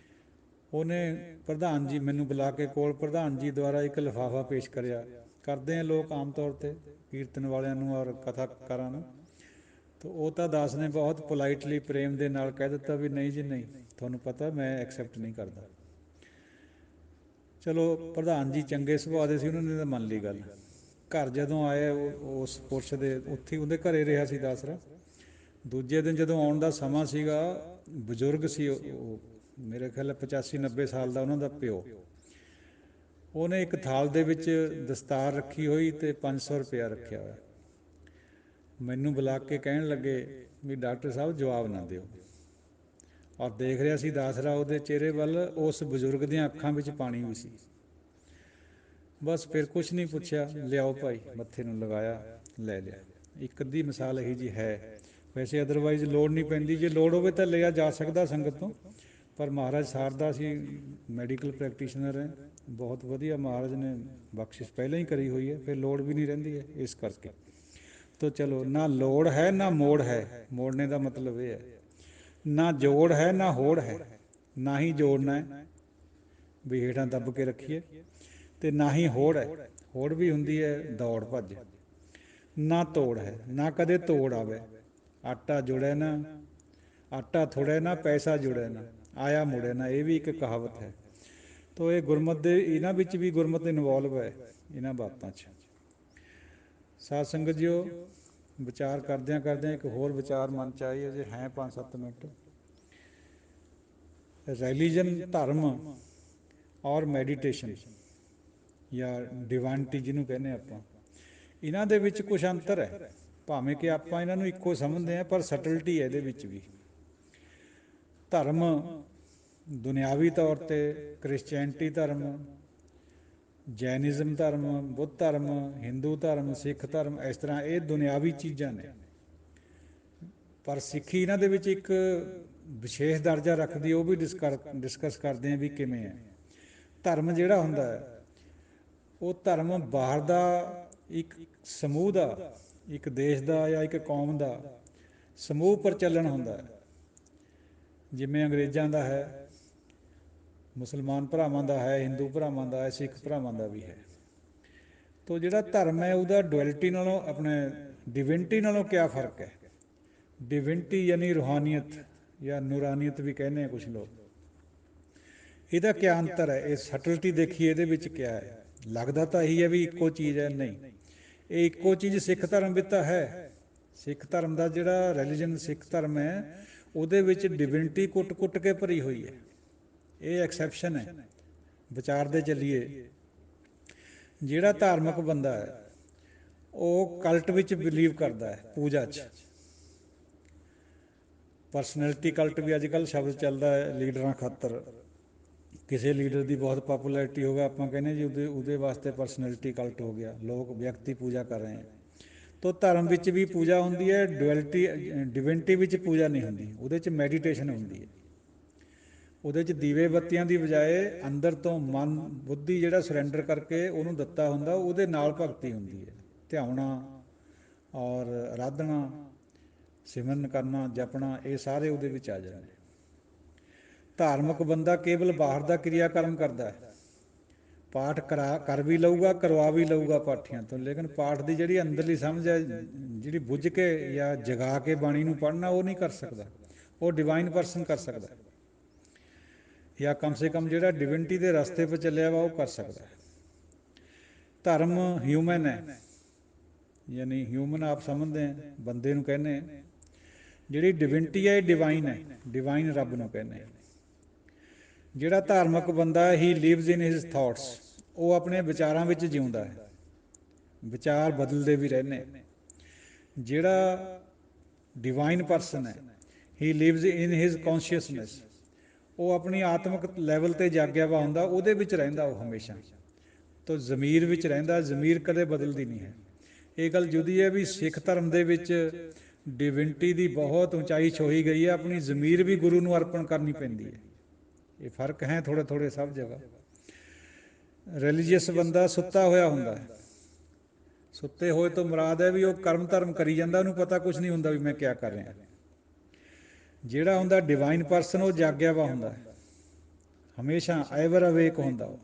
ਉਹਨੇ ਪ੍ਰਧਾਨ ਜੀ ਮੈਨੂੰ ਬੁਲਾ ਕੇ ਕੋਲ, ਪ੍ਰਧਾਨ ਜੀ ਦੁਆਰਾ ਇੱਕ ਲਿਫਾਫਾ ਪੇਸ਼ ਕਰਿਆ। ਕਰਦੇ ਆ ਲੋਕ ਆਮ ਤੌਰ 'ਤੇ ਕੀਰਤਨ ਵਾਲਿਆਂ ਨੂੰ ਔਰ ਕਥਾਕਾਰਾਂ ਨੂੰ। ਤਾਂ ਉਹ ਤਾਂ ਦਾਸ ਨੇ ਬਹੁਤ ਪੋਲਾਈਟਲੀ ਪ੍ਰੇਮ ਦੇ ਨਾਲ ਕਹਿ ਦਿੱਤਾ ਵੀ ਨਹੀਂ ਜੀ ਨਹੀਂ, ਤੁਹਾਨੂੰ ਪਤਾ ਮੈਂ ਐਕਸੈਪਟ ਨਹੀਂ ਕਰਦਾ। ਚਲੋ ਪ੍ਰਧਾਨ ਜੀ ਚੰਗੇ ਸੁਭਾਅ ਦੇ ਸੀ, ਉਹਨਾਂ ਨੇ ਤਾਂ ਮੰਨ ਲਈ ਗੱਲ। ਘਰ ਜਦੋਂ ਆਏ ਉਸ ਪੁਰਸ਼ ਦੇ, ਉੱਥੇ ਉਹਦੇ ਘਰੇ ਰਿਹਾ ਸੀ ਦਾਸਰਾ। ਦੂਜੇ ਦਿਨ ਜਦੋਂ ਆਉਣ ਦਾ ਸਮਾਂ ਸੀਗਾ, ਬਜ਼ੁਰਗ ਸੀ ਉਹ, ਮੇਰੇ ਖਿਆਲ 85-90 ਸਾਲ ਦਾ ਉਹਨਾਂ ਦਾ ਪਿਓ। ਉਹਨੇ ਇੱਕ ਥਾਲ ਦੇ ਵਿੱਚ ਦਸਤਾਰ ਰੱਖੀ ਹੋਈ ਅਤੇ 500 ਰੁਪਇਆ ਰੱਖਿਆ ਹੋਇਆ। ਮੈਨੂੰ ਬੁਲਾ ਕੇ ਕਹਿਣ ਲੱਗੇ ਵੀ ਡਾਕਟਰ ਸਾਹਿਬ ਜਵਾਬ ਨਾ ਦਿਓ। ਔਰ ਦੇਖ ਰਿਹਾ ਸੀ ਦਾਸਰਾ ਉਹਦੇ ਚਿਹਰੇ ਵੱਲ, ਉਸ ਬਜ਼ੁਰਗ ਦੀਆਂ ਅੱਖਾਂ ਵਿੱਚ ਪਾਣੀ ਵੀ ਸੀ। ਬਸ ਫਿਰ ਕੁਛ ਨਹੀਂ ਪੁੱਛਿਆ, ਲਿਆਓ ਭਾਈ, ਮੱਥੇ ਨੂੰ ਲਗਾਇਆ, ਲੈ ਲਿਆ। ਇੱਕ ਅੱਧੀ ਮਿਸਾਲ ਇਹੀ ਜਿਹੀ ਹੈ, ਵੈਸੇ ਅਦਰਵਾਈਜ਼ ਲੋੜ ਨਹੀਂ ਪੈਂਦੀ। ਜੇ ਲੋੜ ਹੋਵੇ ਤਾਂ ਲਿਆ ਜਾ ਸਕਦਾ ਸੰਗਤ ਤੋਂ, ਪਰ ਮਹਾਰਾਜ ਸਾਰਦਾ ਸੀ, ਮੈਡੀਕਲ ਪ੍ਰੈਕਟੀਸ਼ਨਰ ਹੈ, ਬਹੁਤ ਵਧੀਆ ਮਹਾਰਾਜ ਨੇ ਬਖਸ਼ਿਸ਼ ਪਹਿਲਾਂ ਹੀ ਕਰੀ ਹੋਈ ਹੈ, ਫਿਰ ਲੋੜ ਵੀ ਨਹੀਂ ਰਹਿੰਦੀ ਹੈ ਇਸ ਕਰਕੇ। ਤੋ ਚਲੋ, ਨਾ ਲੋੜ ਹੈ ਨਾ ਮੋੜ ਹੈ, ਮੋੜਨੇ ਦਾ ਮਤਲਬ ਇਹ ਹੈ, ਨਾ ਜੋੜ ਹੈ ਨਾ ਹੋੜ ਹੈ, ਨਾ ਹੀ ਜੋੜਨਾ ਹੈ ਵੀ ਹੇਠਾਂ ਦੱਬ ਕੇ ਰੱਖੀਏ, ਅਤੇ ਨਾ ਹੀ ਹੋੜ ਹੈ, ਹੋੜ ਵੀ ਹੁੰਦੀ ਹੈ ਦੌੜ ਭੱਜ। ਨਾ ਤੋੜ ਹੈ, ਨਾ ਕਦੇ ਤੋੜ ਆਵੇ, ਆਟਾ ਜੁੜੈ ਨਾ, ਆਟਾ ਥੁੜੈ ਨਾ, ਪੈਸਾ ਜੁੜੈ ਨਾ, ਆਇਆ ਮੁੜੈ ਨਾ, ਇਹ ਵੀ ਇੱਕ ਕਹਾਵਤ ਹੈ। ਤੋ ਇਹ ਗੁਰਮਤਿ ਦੇ ਇਹਨਾਂ ਵਿੱਚ ਵੀ ਗੁਰਮਤਿ ਇਨਵੋਲਵ ਹੈ, ਇਹਨਾਂ ਬਾਤਾਂ 'ਚ। ਸਾਧ ਸੰਗਤ ਜੀਓ, ਵਿਚਾਰ ਕਰਦਿਆਂ ਕਰਦਿਆਂ ਇੱਕ ਹੋਰ ਵਿਚਾਰ ਮਨ 'ਚ ਆਈ, ਅਜੇ ਹੈ 5-7 ਮਿੰਟ। ਰੈਲੀਜਨ, ਧਰਮ ਔਰ ਮੈਡੀਟੇਸ਼ਨ ਜਾਂ ਡਿਵਾਨਟੀ ਜਿਹਨੂੰ ਕਹਿੰਦੇ ਆਪਾਂ, ਇਹਨਾਂ ਦੇ ਵਿੱਚ ਕੁਛ ਅੰਤਰ ਹੈ। ਭਾਵੇਂ ਕਿ ਆਪਾਂ ਇਹਨਾਂ ਨੂੰ ਇੱਕੋ ਸਮਝਦੇ ਹਾਂ, ਪਰ ਸਟਲਟੀ ਹੈ ਇਹਦੇ ਵਿੱਚ ਵੀ। ਧਰਮ ਦੁਨਿਆਵੀ ਤੌਰ 'ਤੇ ਕ੍ਰਿਸਚੈਨਿਟੀ ਧਰਮ, ਜੈਨਿਜ਼ਮ ਧਰਮ, ਬੁੱਧ ਧਰਮ, ਹਿੰਦੂ ਧਰਮ, ਸਿੱਖ ਧਰਮ, ਇਸ ਤਰ੍ਹਾਂ ਇਹ ਦੁਨਿਆਵੀ ਚੀਜ਼ਾਂ ਨੇ। ਪਰ ਸਿੱਖੀ ਇਹਨਾਂ ਦੇ ਵਿੱਚ ਇੱਕ ਵਿਸ਼ੇਸ਼ ਦਰਜਾ ਰੱਖਦੀ, ਉਹ ਵੀ ਡਿਸਕਸ ਕਰਦੇ ਹਾਂ ਵੀ ਕਿਵੇਂ ਹੈ। ਧਰਮ ਜਿਹੜਾ ਹੁੰਦਾ ਹੈ, ਉਹ ਧਰਮ ਬਾਹਰ ਦਾ ਇੱਕ ਸਮੂਹ ਦਾ, ਇੱਕ ਦੇਸ਼ ਦਾ ਜਾਂ ਇੱਕ ਕੌਮ ਦਾ ਸਮੂਹ ਪ੍ਰਚਲਨ ਹੁੰਦਾ ਹੈ। ਜਿਵੇਂ ਅੰਗਰੇਜ਼ਾਂ ਦਾ ਹੈ, ਮੁਸਲਮਾਨ ਭਰਾਵਾਂ ਦਾ ਹੈ, ਹਿੰਦੂ ਭਰਾਵਾਂ ਦਾ ਹੈ, ਸਿੱਖ ਭਰਾਵਾਂ ਦਾ ਵੀ ਹੈ। ਤੋ ਜਿਹੜਾ ਧਰਮ ਹੈ ਉਹਦਾ ਡੁਐਲਿਟੀ ਨਾਲੋਂ, ਆਪਣੇ ਡਿਵਿਨਟੀ ਨਾਲੋਂ ਕਿਆ ਫਰਕ ਹੈ। ਡਿਵਿਨਟੀ ਯਾਨੀ ਰੂਹਾਨੀਅਤ ਜਾਂ ਨੂਰਾਨੀਅਤ ਵੀ ਕਹਿੰਦੇ ਆ ਕੁਛ ਲੋਕ। ਇਹਦਾ ਕਿਆ ਅੰਤਰ ਹੈ, ਇਹ ਸਟਲਟੀ ਦੇਖੀਏ ਇਹਦੇ ਵਿੱਚ ਕਿਆ ਹੈ। ਲੱਗਦਾ ਤਾਂ ਇਹੀ ਹੈ ਵੀ ਇੱਕੋ ਚੀਜ਼ ਹੈ, ਨਹੀਂ। ਇਹ ਇੱਕੋ ਚੀਜ਼ ਸਿੱਖ ਧਰਮ ਵਿੱਚ ਤਾਂ ਹੈ। ਸਿੱਖ ਧਰਮ ਦਾ ਜਿਹੜਾ ਰਿਲੀਜਨ ਸਿੱਖ ਧਰਮ ਹੈ, ਉਹਦੇ ਵਿੱਚ ਡਿਵਿਨਟੀ ਕੁੱਟ-ਕੁੱਟ ਕੇ ਭਰੀ ਹੋਈ ਹੈ। ਇਹ ਐਕਸੈਪਸ਼ਨ ਹੈ। ਵਿਚਾਰਦੇ ਚੱਲੀਏ, ਜਿਹੜਾ ਧਾਰਮਿਕ ਬੰਦਾ ਹੈ ਉਹ ਕਲਟ ਵਿੱਚ ਬਿਲੀਵ ਕਰਦਾ ਹੈ, ਪੂਜਾ 'ਚ। ਪਰਸਨੈਲਿਟੀ ਕਲਟ ਵੀ ਅੱਜ ਕੱਲ੍ਹ ਸ਼ਬਦ ਚੱਲਦਾ ਹੈ ਲੀਡਰਾਂ ਖਾਤਰ। ਕਿਸੇ ਲੀਡਰ ਦੀ ਬਹੁਤ ਪਾਪੂਲੈਰਿਟੀ ਹੋ ਗਿਆ, ਆਪਾਂ ਕਹਿੰਦੇ ਜੀ ਉਹਦੇ ਵਾਸਤੇ ਪਰਸਨੈਲਿਟੀ ਕਲਟ ਹੋ ਗਿਆ, ਲੋਕ ਵਿਅਕਤੀ ਪੂਜਾ ਕਰ ਰਹੇ ਹੈ। ਤੋ ਧਰਮ ਵਿੱਚ ਵੀ ਪੂਜਾ ਹੁੰਦੀ ਹੈ, ਡਿਵਿਨਟੀ ਵਿੱਚ ਪੂਜਾ ਨਹੀਂ ਹੁੰਦੀ, ਉਹਦੇ 'ਚ ਮੈਡੀਟੇਸ਼ਨ ਹੁੰਦੀ ਹੈ। ਉਹਦੇ 'ਚ ਦੀਵੇ ਬੱਤੀਆਂ ਦੀ ਬਜਾਏ ਅੰਦਰ ਤੋਂ ਮਨ ਬੁੱਧੀ ਜਿਹੜਾ ਸਰੈਂਡਰ ਕਰਕੇ ਉਹਨੂੰ ਦਿੱਤਾ ਹੁੰਦਾ, ਉਹਦੇ ਨਾਲ ਭਗਤੀ ਹੁੰਦੀ ਹੈ। ਧਿਆਉਣਾ ਔਰ ਆਰਾਧਨਾ, ਸਿਮਰਨ ਕਰਨਾ, ਜਪਣਾ, ਇਹ ਸਾਰੇ ਉਹਦੇ ਵਿੱਚ ਆ ਜਾਂਦੇ। ਧਾਰਮਿਕ ਬੰਦਾ ਕੇਵਲ ਬਾਹਰ ਦਾ ਕਿਰਿਆ ਕਰਮ ਕਰਦਾ ਹੈ। ਪਾਠ ਕਰ ਵੀ ਲਊਗਾ, ਕਰਵਾ ਵੀ ਲਊਗਾ ਪਾਠੀਆਂ ਤੋਂ, ਲੇਕਿਨ ਪਾਠ ਦੀ ਜਿਹੜੀ ਅੰਦਰਲੀ ਸਮਝ ਹੈ, ਜਿਹੜੀ ਬੁੱਝ ਕੇ ਜਾਂ ਜਗਾ ਕੇ ਬਾਣੀ ਨੂੰ ਪੜ੍ਹਨਾ, ਉਹ ਨਹੀਂ ਕਰ ਸਕਦਾ। ਉਹ ਡਿਵਾਈਨ ਪਰਸਨ ਕਰ ਸਕਦਾ, ਜਾਂ ਕਮ ਸੇ ਕਮ ਜਿਹੜਾ ਡਿਵਿਨਟੀ ਦੇ ਰਸਤੇ 'ਤੇ ਚੱਲਿਆ ਵਾ ਉਹ ਕਰ ਸਕਦਾ। ਧਰਮ ਹਿਊਮਨ ਹੈ, ਯਾਨੀ ਹਿਊਮਨ ਆਪ ਸਮਝਦੇ ਹੈ, ਬੰਦੇ ਨੂੰ ਕਹਿੰਦੇ। ਜਿਹੜੀ ਡਿਵਿਨਟੀ ਹੈ ਇਹ ਡਿਵਾਈਨ ਹੈ, ਡਿਵਾਈਨ ਰੱਬ ਨੂੰ ਕਹਿੰਦੇ। ਜਿਹੜਾ ਧਾਰਮਿਕ ਬੰਦਾ ਹੈ, ਹੀ ਲਿਵਜ਼ ਇਨ ਹਿਜ਼ ਥਾਟਸ, ਉਹ ਆਪਣੇ ਵਿਚਾਰਾਂ ਵਿੱਚ ਜਿਉਂਦਾ ਹੈ, ਵਿਚਾਰ ਬਦਲਦੇ ਵੀ ਰਹਿੰਦੇ। ਜਿਹੜਾ ਡਿਵਾਈਨ ਪਰਸਨ ਹੈ, ਹੀ ਲਿਵਜ਼ ਇਨ ਹਿਜ਼ ਕੌਨਸ਼ੀਅਸਨੈਸ, ਉਹ ਆਪਣੀ ਆਤਮਿਕ ਲੈਵਲ 'ਤੇ ਜਾਗਿਆ ਵਾ ਹੁੰਦਾ, ਉਹਦੇ ਵਿੱਚ ਰਹਿੰਦਾ ਉਹ ਹਮੇਸ਼ਾ। ਤੋ ਜ਼ਮੀਰ ਵਿੱਚ ਰਹਿੰਦਾ, ਜ਼ਮੀਰ ਕਦੇ ਬਦਲਦੀ ਨਹੀਂ ਹੈ। ਇਹ ਗੱਲ ਜੁਦੀ ਹੈ ਵੀ ਸਿੱਖ ਧਰਮ ਦੇ ਵਿੱਚ ਡਿਵਿਨਟੀ ਦੀ ਬਹੁਤ ਉਚਾਈ ਛੋਹੀ ਗਈ ਹੈ, ਆਪਣੀ ਜ਼ਮੀਰ ਵੀ ਗੁਰੂ ਨੂੰ ਅਰਪਣ ਕਰਨੀ ਪੈਂਦੀ ਹੈ। ਇਹ ਫਰਕ ਹੈ ਥੋੜ੍ਹੇ ਥੋੜ੍ਹੇ ਸਭ ਜਗ੍ਹਾ। ਰਿਲੀਜੀਅਸ ਬੰਦਾ ਸੁੱਤਾ ਹੋਇਆ ਹੁੰਦਾ ਹੈ। ਸੁੱਤੇ ਹੋਏ ਤੋਂ ਮੁਰਾਦ ਹੈ ਵੀ ਉਹ ਕਰਮ ਧਰਮ ਕਰੀ ਜਾਂਦਾ, ਉਹਨੂੰ ਪਤਾ ਕੁਛ ਨਹੀਂ ਹੁੰਦਾ ਵੀ ਮੈਂ ਕਿਆ ਕਰ ਰਿਹਾ। ਜਿਹੜਾ ਹੁੰਦਾ ਡਿਵਾਈਨ ਪਰਸਨ, ਉਹ ਜਾਗਿਆ ਵਾ ਹੁੰਦਾ, ਹਮੇਸ਼ਾ ਐਵਰ ਅਵੇਕ ਹੁੰਦਾ ਉਹ।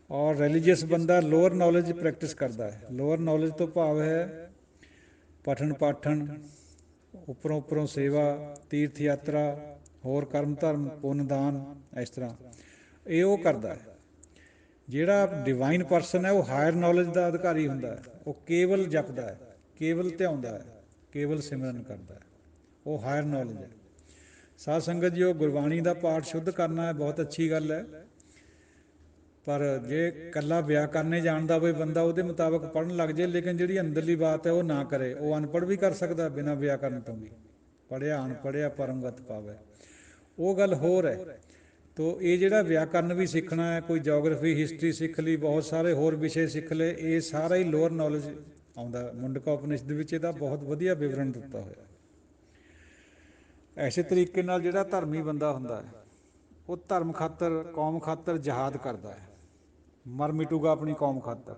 ਔਰ ਰਿਲੀਜੀਅਸ ਬੰਦਾ ਲੋਅਰ ਨੌਲੇਜ ਪ੍ਰੈਕਟਿਸ ਕਰਦਾ ਹੈ। ਲੋਅਰ ਨੌਲੇਜ ਤੋਂ ਭਾਵ ਹੈ ਪਠਨ ਪਾਠਨ, ਉੱਪਰੋਂ ਉੱਪਰੋਂ ਸੇਵਾ, ਤੀਰਥ ਯਾਤਰਾ, ਹੋਰ ਕਰਮ ਧਰਮ, ਪੁੰਨ ਦਾਨ, ਇਸ ਤਰ੍ਹਾਂ ਇਹ ਉਹ ਕਰਦਾ ਹੈ। ਜਿਹੜਾ ਡਿਵਾਈਨ ਪਰਸਨ ਹੈ ਉਹ ਹਾਇਰ ਨੌਲੇਜ ਦਾ ਅਧਿਕਾਰੀ ਹੁੰਦਾ ਹੈ। ਉਹ ਕੇਵਲ ਜਪਦਾ ਹੈ, ਕੇਵਲ ਧਿਆਉਂਦਾ ਹੈ, ਕੇਵਲ ਸਿਮਰਨ ਕਰਦਾ ਹੈ, ਉਹ ਹਾਇਰ ਨੌਲੇਜ ਹੈ। ਸਾਧ ਸੰਗਤ ਜੀ, ਉਹ ਗੁਰਬਾਣੀ ਦਾ ਪਾਠ ਸ਼ੁੱਧ ਕਰਨਾ ਹੈ, ਬਹੁਤ ਅੱਛੀ ਗੱਲ ਹੈ। ਪਰ ਜੇ ਇਕੱਲਾ ਵਿਆਕਰਨੇ ਜਾਣਦਾ ਹੋਵੇ ਬੰਦਾ, ਉਹਦੇ ਮੁਤਾਬਕ ਪੜ੍ਹਨ ਲੱਗ ਜਾਏ, ਲੇਕਿਨ ਜਿਹੜੀ ਅੰਦਰਲੀ ਬਾਤ ਹੈ ਉਹ ਨਾ ਕਰੇ। ਉਹ ਅਨਪੜ੍ਹ ਵੀ ਕਰ ਸਕਦਾ ਬਿਨਾਂ ਵਿਆਕਰਨ ਤੋਂ ਵੀ, ਪੜ੍ਹਿਆ ਅਨਪੜ੍ਹਿਆ ਪਰਮਗਤ ਪਾਵੇ, ਉਹ ਗੱਲ ਹੋਰ ਹੈ। ਤੋ ਇਹ ਜਿਹੜਾ ਵਿਆਕਰਨ ਵੀ ਸਿੱਖਣਾ ਹੈ, ਕੋਈ ਜੋਗਰਾਫੀ ਹਿਸਟਰੀ ਸਿੱਖ ਲਈ, ਬਹੁਤ ਸਾਰੇ ਹੋਰ ਵਿਸ਼ੇ ਸਿੱਖ ਲਏ, ਇਹ ਸਾਰਾ ਹੀ ਲੋਅਰ ਨੌਲੇਜ ਆਉਂਦਾ। ਮੁੰਡਕਾ ਉਪਨਿਸ਼ਦ ਵਿੱਚ ਇਹਦਾ ਬਹੁਤ ਵਧੀਆ ਵਿਵਰਣ ਦਿੱਤਾ ਹੋਇਆ। ਐਸੇ ਤਰੀਕੇ ਨਾਲ ਜਿਹੜਾ ਧਰਮੀ ਬੰਦਾ ਹੁੰਦਾ ਹੈ, ਉਹ ਧਰਮ ਖਾਤਰ, ਕੌਮ ਖਾਤਰ ਜਹਾਦ ਕਰਦਾ ਹੈ, ਮਰ ਮਿਟੂਗਾ ਆਪਣੀ ਕੌਮ ਖਾਤਰ।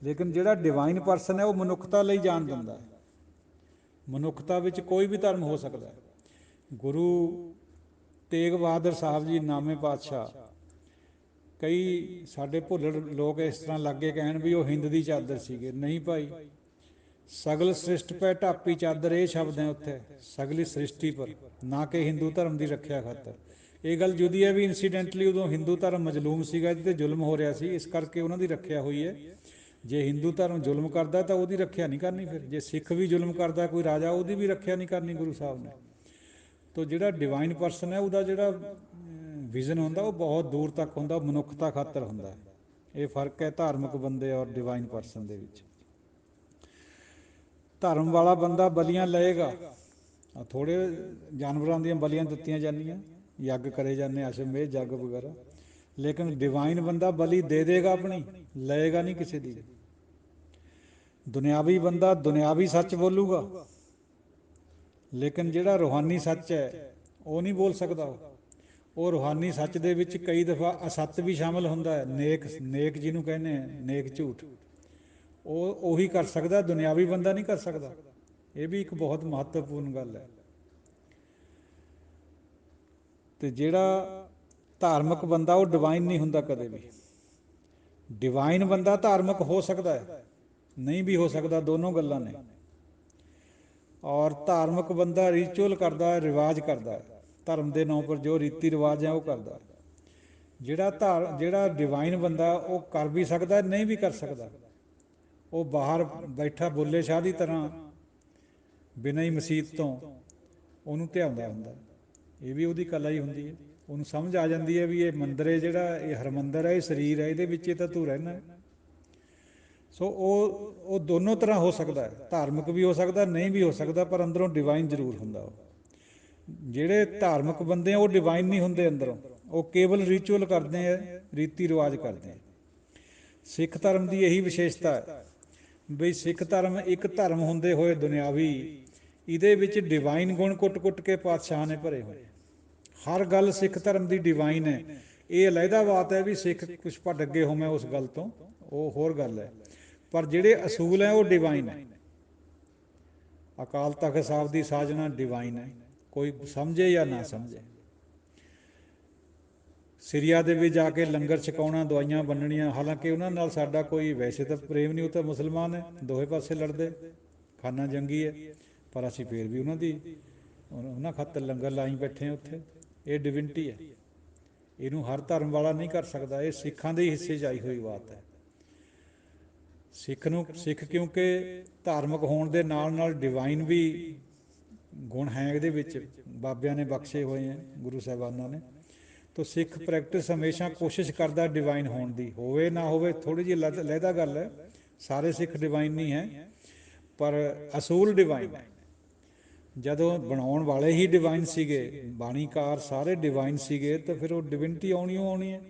ਲੇਕਿਨ ਜਿਹੜਾ ਡਿਵਾਈਨ ਪਰਸਨ ਹੈ ਉਹ ਮਨੁੱਖਤਾ ਲਈ ਜਾਨ ਦਿੰਦਾ ਹੈ। ਮਨੁੱਖਤਾ ਵਿੱਚ ਕੋਈ ਵੀ ਧਰਮ ਹੋ ਸਕਦਾ ਹੈ। ਗੁਰੂ ਤੇਗ ਬਹਾਦਰ ਸਾਹਿਬ ਜੀ, ਨਾਮੇ ਪਾਤਸ਼ਾਹ, ਕਈ ਸਾਡੇ ਭੁੱਲੜ ਲੋਕ ਇਸ ਤਰ੍ਹਾਂ ਲੱਗੇ ਕਹਿਣ ਵੀ ਉਹ ਹਿੰਦ ਦੀ ਚਾਦਰ ਸੀਗੇ। ਨਹੀਂ ਭਾਈ, ਸਗਲ ਸ੍ਰਿਸ਼ਟ ਪੈ ਢਾਪੀ ਚਾਦਰ, ਇਹ ਸ਼ਬਦ ਹੈ ਉੱਥੇ, ਸਗਲੀ ਸ੍ਰਿਸ਼ਟੀ ਪਰ, ਨਾ ਕਿ ਹਿੰਦੂ ਧਰਮ ਦੀ ਰੱਖਿਆ ਖਾਤਰ। ਇਹ ਗੱਲ ਜੁਦੀ ਹੈ ਵੀ ਇੰਸੀਡੈਂਟਲੀ ਉਦੋਂ ਹਿੰਦੂ ਧਰਮ ਮਜ਼ਲੂਮ ਸੀਗਾ, ਜਿਹਦੇ ਜ਼ੁਲਮ ਹੋ ਰਿਹਾ ਸੀ, ਇਸ ਕਰਕੇ ਉਹਨਾਂ ਦੀ ਰੱਖਿਆ ਹੋਈ ਹੈ। ਜੇ ਹਿੰਦੂ ਧਰਮ ਜ਼ੁਲਮ ਕਰਦਾ ਤਾਂ ਉਹਦੀ ਰੱਖਿਆ ਨਹੀਂ ਕਰਨੀ। ਫਿਰ ਜੇ ਸਿੱਖ ਵੀ ਜ਼ੁਲਮ ਕਰਦਾ ਕੋਈ ਰਾਜਾ, ਉਹਦੀ ਵੀ ਰੱਖਿਆ ਨਹੀਂ ਕਰਨੀ ਗੁਰੂ ਸਾਹਿਬ ਨੇ। ਤੋ ਜਿਹੜਾ ਡਿਵਾਈਨ ਪਰਸਨ ਹੈ, ਉਹਦਾ ਜਿਹੜਾ ਵਿਜ਼ਨ ਹੁੰਦਾ ਉਹ ਬਹੁਤ ਦੂਰ ਤੱਕ ਹੁੰਦਾ, ਮਨੁੱਖਤਾ ਖਾਤਰ ਹੁੰਦਾ। ਇਹ ਫਰਕ ਹੈ ਧਾਰਮਿਕ ਬੰਦੇ ਔਰ ਡਿਵਾਈਨ ਪਰਸਨ ਦੇ ਵਿੱਚ। ਧਰਮ ਵਾਲਾ ਬੰਦਾ ਬਲੀਆਂ ਲਏਗਾ, ਥੋੜ੍ਹੇ ਜਾਨਵਰਾਂ ਦੀਆਂ ਬਲੀਆਂ ਦਿੱਤੀਆਂ ਜਾਂਦੀਆਂ, ਯੱਗ ਕਰੇ ਜਾਂਦੇ, ਅਸ਼ਵਮੇਧ ਜੱਗ ਵਗੈਰਾ, ਲੇਕਿਨ ਡਿਵਾਈਨ ਬੰਦਾ ਬਲੀ ਦੇ ਦੇਗਾ ਆਪਣੀ, ਲਏਗਾ ਨਹੀਂ ਕਿਸੇ ਦੀ। ਦੁਨਿਆਵੀ ਬੰਦਾ ਦੁਨਿਆਵੀ ਸੱਚ ਬੋਲੂਗਾ, ਲੇਕਿਨ ਜਿਹੜਾ ਰੂਹਾਨੀ ਸੱਚ ਹੈ ਉਹ ਨਹੀਂ ਬੋਲ ਸਕਦਾ। ਉਹ ਰੂਹਾਨੀ ਸੱਚ ਦੇ ਵਿੱਚ ਕਈ ਦਫਾ ਅਸੱਤ ਵੀ ਸ਼ਾਮਿਲ ਹੁੰਦਾ ਹੈ। ਨੇਕ ਜਿਹਨੂੰ ਕਹਿੰਦੇ ਆ, ਨੇਕ ਝੂਠ, ਉਹ ਉਹੀ ਕਰ ਸਕਦਾ, ਦੁਨਿਆਵੀ ਬੰਦਾ ਨਹੀਂ ਕਰ ਸਕਦਾ। ਇਹ ਵੀ ਇੱਕ ਬਹੁਤ ਮਹੱਤਵਪੂਰਨ ਗੱਲ ਹੈ। ਤੇ ਜਿਹੜਾ ਧਾਰਮਿਕ ਬੰਦਾ ਉਹ ਡਿਵਾਈਨ ਨਹੀਂ ਹੁੰਦਾ ਕਦੇ ਵੀ। ਡਿਵਾਈਨ ਬੰਦਾ ਧਾਰਮਿਕ ਹੋ ਸਕਦਾ ਹੈ, ਨਹੀਂ ਵੀ ਹੋ ਸਕਦਾ, ਦੋਨੋਂ ਗੱਲਾਂ ਨੇ। ਔਰ ਧਾਰਮਿਕ ਬੰਦਾ ਰਿਚੁਅਲ ਕਰਦਾ ਹੈ, ਰਿਵਾਜ ਕਰਦਾ ਹੈ, ਧਰਮ ਦੇ ਨਾਂ ਪਰ ਜੋ ਰੀਤੀ ਰਿਵਾਜ ਹੈ ਉਹ ਕਰਦਾ। ਜਿਹੜਾ ਡਿਵਾਈਨ ਬੰਦਾ ਉਹ ਕਰ ਵੀ ਸਕਦਾ, ਨਹੀਂ ਵੀ ਕਰ ਸਕਦਾ। ਉਹ ਬਾਹਰ ਬੈਠਾ ਬੁੱਲੇ ਸ਼ਾਹ ਦੀ ਤਰ੍ਹਾਂ ਬਿਨਾਂ ਹੀ ਮਸੀਤ ਤੋਂ ਉਹਨੂੰ ਧਿਆਉਂਦਾ ਹੁੰਦਾ। ਇਹ ਵੀ ਉਹਦੀ ਕਲਾ ਹੀ ਹੁੰਦੀ ਹੈ। ਉਹਨੂੰ ਸਮਝ ਆ ਜਾਂਦੀ ਹੈ ਵੀ ਇਹ ਮੰਦਰ ਹੈ, ਜਿਹੜਾ ਇਹ ਹਰਮੰਦਰ ਹੈ, ਇਹ ਸਰੀਰ ਹੈ, ਇਹਦੇ ਵਿੱਚ ਤਾਂ ਤੂੰ ਰਹਿਣਾ। ਸੋ ਉਹ ਦੋਨੋਂ ਤਰ੍ਹਾਂ ਹੋ ਸਕਦਾ ਹੈ, ਧਾਰਮਿਕ ਵੀ ਹੋ ਸਕਦਾ, ਨਹੀਂ ਵੀ ਹੋ ਸਕਦਾ, ਪਰ ਅੰਦਰੋਂ ਡਿਵਾਈਨ ਜ਼ਰੂਰ ਹੁੰਦਾ। ਉਹ ਜਿਹੜੇ ਧਾਰਮਿਕ ਬੰਦੇ ਆ ਉਹ ਡਿਵਾਈਨ ਨਹੀਂ ਹੁੰਦੇ ਅੰਦਰੋਂ, ਉਹ ਕੇਵਲ ਰਿਚੁਅਲ ਕਰਦੇ ਆ, ਰੀਤੀ ਰਿਵਾਜ ਕਰਦੇ ਆ। ਸਿੱਖ ਧਰਮ ਦੀ ਇਹੀ ਵਿਸ਼ੇਸ਼ਤਾ ਹੈ ਬਈ ਸਿੱਖ ਧਰਮ ਇੱਕ ਧਰਮ ਹੁੰਦੇ ਹੋਏ ਦੁਨਿਆਵੀ, ਇਹਦੇ ਵਿੱਚ ਡਿਵਾਈਨ ਗੁਣ ਕੁੱਟ ਕੇ ਪਾਤਸ਼ਾਹ ਨੇ ਭਰੇ ਹੋਏ। ਹਰ ਗੱਲ ਸਿੱਖ ਧਰਮ ਦੀ ਡਿਵਾਈਨ ਹੈ। ਇਹ ਅਲੱਗਾ ਬਾਤ ਹੈ ਵੀ ਸਿੱਖ ਕੁਛ ਭੱਟ ਅੱਗੇ ਹੋਵੇਂ ਉਸ ਗੱਲ ਤੋਂ, ਉਹ ਹੋਰ ਗੱਲ ਹੈ, ਪਰ ਜਿਹੜੇ ਅਸੂਲ ਹੈ ਉਹ ਡਿਵਾਈਨ ਹੈ। ਅਕਾਲ ਤਖ਼ਤ ਸਾਹਿਬ ਦੀ ਸਾਜਣਾ ਡਿਵਾਈਨ ਹੈ, ਕੋਈ ਸਮਝੇ ਜਾਂ ਨਾ ਸਮਝੇ। ਸੀਰੀਆ ਦੇ ਵਿੱਚ ਜਾ ਕੇ ਲੰਗਰ ਛਕਾਉਣਾ, ਦਵਾਈਆਂ ਵੰਡਣੀਆਂ, ਹਾਲਾਂਕਿ ਉਹਨਾਂ ਨਾਲ ਸਾਡਾ ਕੋਈ ਵੈਸੇ ਤਾਂ ਪ੍ਰੇਮ ਨਹੀਂ, ਉਹ ਤਾਂ ਮੁਸਲਮਾਨ ਹੈ, ਦੋਵੇਂ ਪਾਸੇ ਲੜਦੇ, ਖਾਨਾ ਜੰਗੀ ਹੈ, ਪਰ ਅਸੀਂ ਫਿਰ ਵੀ ਉਹਨਾਂ ਖਾਤਰ ਲੰਗਰ ਲਾਈ ਬੈਠੇ ਹਾਂ ਉੱਥੇ। ਇਹ ਡਿਵਿਨਟੀ ਹੈ, ਇਹਨੂੰ ਹਰ ਧਰਮ ਵਾਲਾ ਨਹੀਂ ਕਰ ਸਕਦਾ। ਇਹ ਸਿੱਖਾਂ ਦੇ ਹਿੱਸੇ 'ਚ ਆਈ ਹੋਈ ਬਾਤ ਹੈ। ਸਿੱਖ ਕਿਉਂਕਿ ਧਾਰਮਿਕ ਹੋਣ ਦੇ ਨਾਲ ਨਾਲ ਡਿਵਾਈਨ ਵੀ ਗੁਣ ਹੈ ਇਹਦੇ ਵਿੱਚ, ਬਾਬਿਆਂ ਨੇ ਬਖਸ਼ੇ ਹੋਏ ਹੈ, ਗੁਰੂ ਸਾਹਿਬਾਨਾਂ ਨੇ। ਤਾਂ ਸਿੱਖ ਪ੍ਰੈਕਟਿਸ ਹਮੇਸ਼ਾ ਕੋਸ਼ਿਸ਼ ਕਰਦਾ ਡਿਵਾਈਨ ਹੋਣ ਦੀ, ਹੋਵੇ ਨਾ ਹੋਵੇ ਥੋੜ੍ਹੀ ਜਿਹੀ ਲਹਿਦਾ ਗੱਲ ਹੈ। ਸਾਰੇ ਸਿੱਖ ਡਿਵਾਈਨ ਨਹੀਂ ਹੈ, ਪਰ ਅਸੂਲ ਡਿਵਾਈਨ ਹੈ। ਜਦੋਂ ਬਣਾਉਣ ਵਾਲੇ ਹੀ ਡਿਵਾਈਨ ਸੀਗੇ, ਬਾਣੀਕਾਰ ਸਾਰੇ ਡਿਵਾਈਨ ਸੀਗੇ, ਤਾਂ ਫਿਰ ਉਹ ਡਿਵਿਨਟੀ ਆਉਣੀ ਹੈ।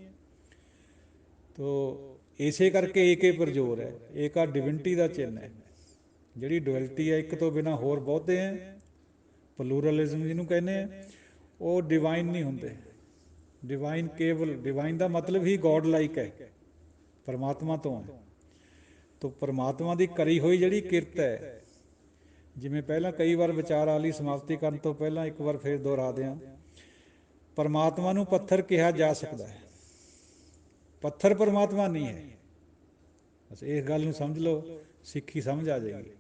ਤੋ ਇਸੇ ਕਰਕੇ ਏਕੇ ਪ੍ਰਜੋਰ ਹੈ, ਏਕਾ ਡਿਵਿਨਟੀ ਦਾ ਚਿੰਨ੍ਹ ਹੈ। ਜਿਹੜੀ ਡੁਅਲਿਟੀ ਹੈ, ਇੱਕ ਤੋਂ ਬਿਨਾਂ ਹੋਰ ਬਹੁਤੇ ਹੈ, ਪਲੂਰਲਿਜ਼ਮ ਜਿਹਨੂੰ ਕਹਿੰਦੇ ਆ, ਉਹ ਡਿਵਾਈਨ ਨਹੀਂ ਹੁੰਦੇ। ਡਿਵਾਈਨ ਕੇਵਲ, ਡਿਵਾਈਨ ਦਾ ਮਤਲਬ ਹੀ ਗੋਡ ਲਾਈਕ ਹੈ, ਪਰਮਾਤਮਾ ਤੋਂ ਹੈ। ਤੋ ਪਰਮਾਤਮਾ ਦੀ ਕਰੀ ਹੋਈ ਜਿਹੜੀ ਕਿਰਤ ਹੈ, ਜਿਵੇਂ ਪਹਿਲਾਂ ਕਈ ਵਾਰ ਵਿਚਾਰ ਆ ਲਈ, ਸਮਾਪਤੀ ਕਰਨ ਤੋਂ ਪਹਿਲਾਂ ਇੱਕ ਵਾਰ ਫਿਰ ਦੁਹਰਾ ਦਿਆਂ, ਪਰਮਾਤਮਾ ਨੂੰ ਪੱਥਰ ਕਿਹਾ ਜਾ ਸਕਦਾ ਹੈ, ਪੱਥਰ ਪਰਮਾਤਮਾ ਨਹੀਂ ਹੈ। ਬਸ ਇਸ ਗੱਲ ਨੂੰ ਸਮਝ ਲਓ, ਸਿੱਖੀ ਸਮਝ ਆ ਜਾਏਗੀ।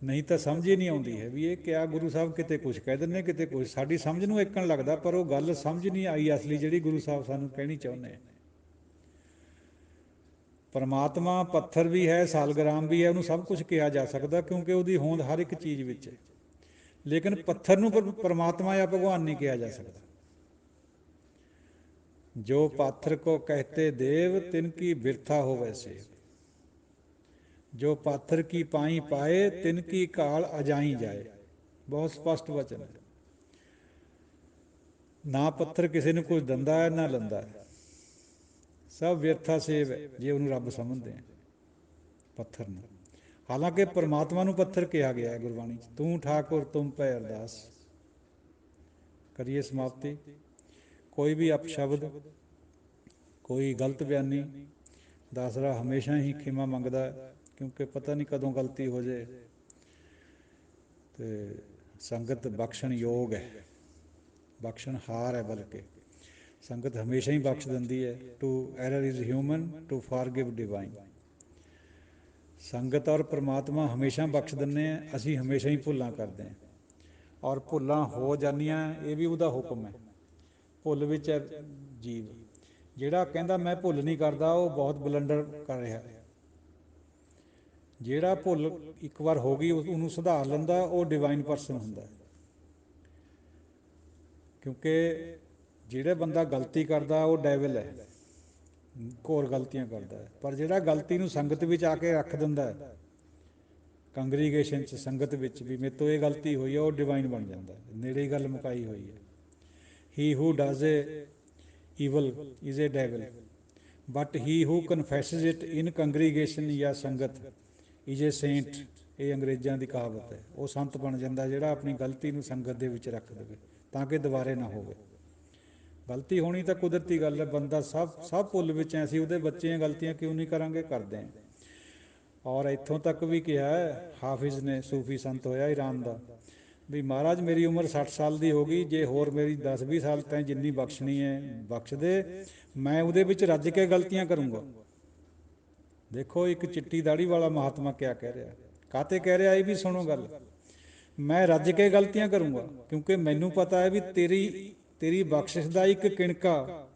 ਨਹੀਂ ਤਾਂ ਸਮਝ ਹੀ ਨਹੀਂ ਆਉਂਦੀ ਹੈ ਵੀ ਇਹ ਕਿਆ ਗੁਰੂ ਸਾਹਿਬ ਕਿਤੇ ਕੁਛ ਕਹਿ ਦਿੰਦੇ, ਕਿਤੇ ਕੁਛ। ਸਾਡੀ ਸਮਝ ਨੂੰ ਏਕਣ ਲੱਗਦਾ, ਪਰ ਉਹ ਗੱਲ ਸਮਝ ਨਹੀਂ ਆਈ ਅਸਲੀ ਜਿਹੜੀ ਗੁਰੂ ਸਾਹਿਬ ਸਾਨੂੰ ਕਹਿਣੀ ਚਾਹੁੰਦੇ। ਪਰਮਾਤਮਾ ਪੱਥਰ ਵੀ ਹੈ, ਸਾਲਗ੍ਰਾਮ ਵੀ ਹੈ, ਉਹਨੂੰ ਸਭ ਕੁਝ ਕਿਹਾ ਜਾ ਸਕਦਾ, ਕਿਉਂਕਿ ਉਹਦੀ ਹੋਂਦ ਹਰ ਇੱਕ ਚੀਜ਼ ਵਿੱਚ ਹੈ। ਲੇਕਿਨ ਪੱਥਰ ਨੂੰ ਪਰਮਾਤਮਾ ਜਾਂ ਭਗਵਾਨ ਨਹੀਂ ਕਿਹਾ ਜਾ ਸਕਦਾ। ਜੋ ਪਾਥਰ ਕੋ ਕਹਤੇ ਦੇਵ ਤਿਨ ਕੀ ਬਿਰਥਾ ਹੋ ਵੈਸੇ, ਜੋ ਪਾਥਰ ਕੀ ਪਾਈ ਪਾਏ ਤਿਨ ਕੀ ਕਾਲ ਅਜਾਈ ਜਾਏ। ਬਹੁਤ ਸਪਸ਼ਟ ਵਚਨ ਹੈ। ਨਾ ਪੱਥਰ ਕਿਸੇ ਨੂੰ ਕੁਝ ਦਿੰਦਾ ਹੈ, ਨਾ ਲੈਂਦਾ ਹੈ, ਸਭ ਵਿਅਰਥਾ ਸੇਵ ਹੈ ਜੇ ਉਹਨੂੰ ਰੱਬ ਸਮਝਦੇ ਆ ਪੱਥਰ ਨੂੰ। ਹਾਲਾਂਕਿ ਪਰਮਾਤਮਾ ਨੂੰ ਪੱਥਰ ਕਿਹਾ ਗਿਆ ਹੈ ਗੁਰਬਾਣੀ 'ਚ, ਤੂੰ ਠਾਕੁਰ ਤੁਮ ਪੈ ਅਰਦਾਸ। ਕਰੀਏ ਸਮਾਪਤੀ। ਕੋਈ ਵੀ ਅਪਸ਼ਬਦ, ਕੋਈ ਗਲਤ ਬਿਆਨੀ, ਦਾਸਰਾ ਹਮੇਸ਼ਾ ਹੀ ਖਿਮਾ ਮੰਗਦਾ ਹੈ, ਕਿਉਂਕਿ ਪਤਾ ਨਹੀਂ ਕਦੋਂ ਗਲਤੀ ਹੋ ਜਾਏ। ਤੇ ਸੰਗਤ ਬਖਸ਼ਣ ਯੋਗ ਹੈ, ਬਖਸ਼ਣ ਹਾਰ ਹੈ, ਬਲਕਿ ਸੰਗਤ ਹਮੇਸ਼ਾ ਹੀ ਬਖਸ਼ ਦਿੰਦੀ ਹੈ। To err is human, to forgive divine. ਸੰਗਤ ਔਰ ਪਰਮਾਤਮਾ ਹਮੇਸ਼ਾ ਬਖਸ਼ ਦਿੰਦੇ ਆ, ਅਸੀਂ ਹਮੇਸ਼ਾ ਹੀ ਭੁੱਲਾਂ ਕਰਦੇ ਹਾਂ, ਔਰ ਭੁੱਲਾਂ ਹੋ ਜਾਂਦੀਆਂ, ਇਹ ਵੀ ਉਹਦਾ ਹੁਕਮ ਹੈ। ਭੁੱਲ ਵਿੱਚ ਹੈ ਜੀਵ। ਜਿਹੜਾ ਕਹਿੰਦਾ ਮੈਂ ਭੁੱਲ ਨਹੀਂ ਕਰਦਾ, ਉਹ ਬਹੁਤ ਬਲੰਡਰ ਕਰ ਰਿਹਾ। ਜਿਹੜਾ ਭੁੱਲ ਇੱਕ ਵਾਰ ਹੋ ਗਈ ਉਹਨੂੰ ਸੁਧਾਰ ਲੈਂਦਾ, ਉਹ ਡਿਵਾਈਨ ਪਰਸਨ ਹੁੰਦਾ। ਕਿਉਂਕਿ ਜਿਹੜਾ ਬੰਦਾ ਗਲਤੀ ਕਰਦਾ ਉਹ ਡੈਵਲ ਹੈ, ਘੋਰ ਗਲਤੀਆਂ ਕਰਦਾ ਹੈ। ਪਰ ਜਿਹੜਾ ਗਲਤੀ ਨੂੰ ਸੰਗਤ ਵਿੱਚ ਆ ਕੇ ਰੱਖ ਦਿੰਦਾ ਹੈ, ਕੰਗਰੀਗੇਸ਼ਨ 'ਚ ਸੰਗਤ ਵਿੱਚ ਵੀ ਮੇਰੇ ਤੋਂ ਇਹ ਗਲਤੀ ਹੋਈ ਹੈ, ਉਹ ਡਿਵਾਈਨ ਬਣ ਜਾਂਦਾ, ਨੇੜੇ ਹੀ ਗੱਲ ਮੁਕਾਈ ਹੋਈ ਹੈ। He who does a evil is a devil, but he who confesses it in congregation ਜਾਂ ਸੰਗਤ ਇਜ਼ ਏ ਸੇਂਟ। ਇਹ ਅੰਗਰੇਜ਼ਾਂ ਦੀ ਕਹਾਵਤ ਹੈ। ਉਹ ਸੰਤ ਬਣ ਜਾਂਦਾ ਜਿਹੜਾ ਆਪਣੀ ਗਲਤੀ ਨੂੰ ਸੰਗਤ ਦੇ ਵਿੱਚ ਰੱਖ ਦੇਵੇ ਤਾਂ ਕਿ ਦੁਬਾਰੇ ਨਾ ਹੋਵੇ। ਗਲਤੀ ਹੋਣੀ ਤਾਂ ਕੁਦਰਤੀ ਗੱਲ ਹੈ, ਬੰਦਾ ਸਭ ਭੁੱਲ ਵਿੱਚ ਐ, ਅਸੀਂ ਉਹਦੇ ਬੱਚੇ ਗਲਤੀਆਂ ਕਿਉਂ ਨਹੀਂ ਕਰਾਂਗੇ, ਕਰਦੇ ਹਾਂ। ਔਰ ਇੱਥੋਂ ਤੱਕ ਵੀ ਕਿਹਾ ਹੈ ਹਾਫਿਜ਼ ਨੇ, ਸੂਫੀ ਸੰਤ ਹੋਇਆ ਈਰਾਨ ਦਾ, ਵੀ ਮਹਾਰਾਜ ਮੇਰੀ ਉਮਰ 60 ਸਾਲ ਦੀ ਹੋ ਗਈ, ਜੇ ਹੋਰ ਮੇਰੀ 10-20 ਸਾਲ ਤੈਂ ਜਿੰਨੀ ਬਖਸ਼ਣੀ ਹੈ ਬਖਸ਼ ਦੇ, ਮੈਂ ਉਹਦੇ ਵਿੱਚ ਰੱਜ ਕੇ ਗਲਤੀਆਂ ਕਰੂੰਗਾ। ਦੇਖੋ ਇੱਕ ਚਿੱਟੀ ਦਾੜੀ ਵਾਲਾ ਮਹਾਤਮਾ ਕਿਆ ਕਹਿ ਰਿਹਾ, ਕਾਤੇ ਕਹਿ ਰਿਹਾ, ਇਹ ਵੀ ਸੁਣੋ ਗੱਲ। ਮੈਂ ਰੱਜ ਕੇ ਗਲਤੀਆਂ ਕਰੂੰਗਾ ਕਿਉਂਕਿ ਮੈਨੂੰ ਪਤਾ ਹੈ ਵੀ ਤੇਰੀ ਬਖਸ਼ਿਸ਼ ਦਾ ਇੱਕ ਕਿਣਕਾ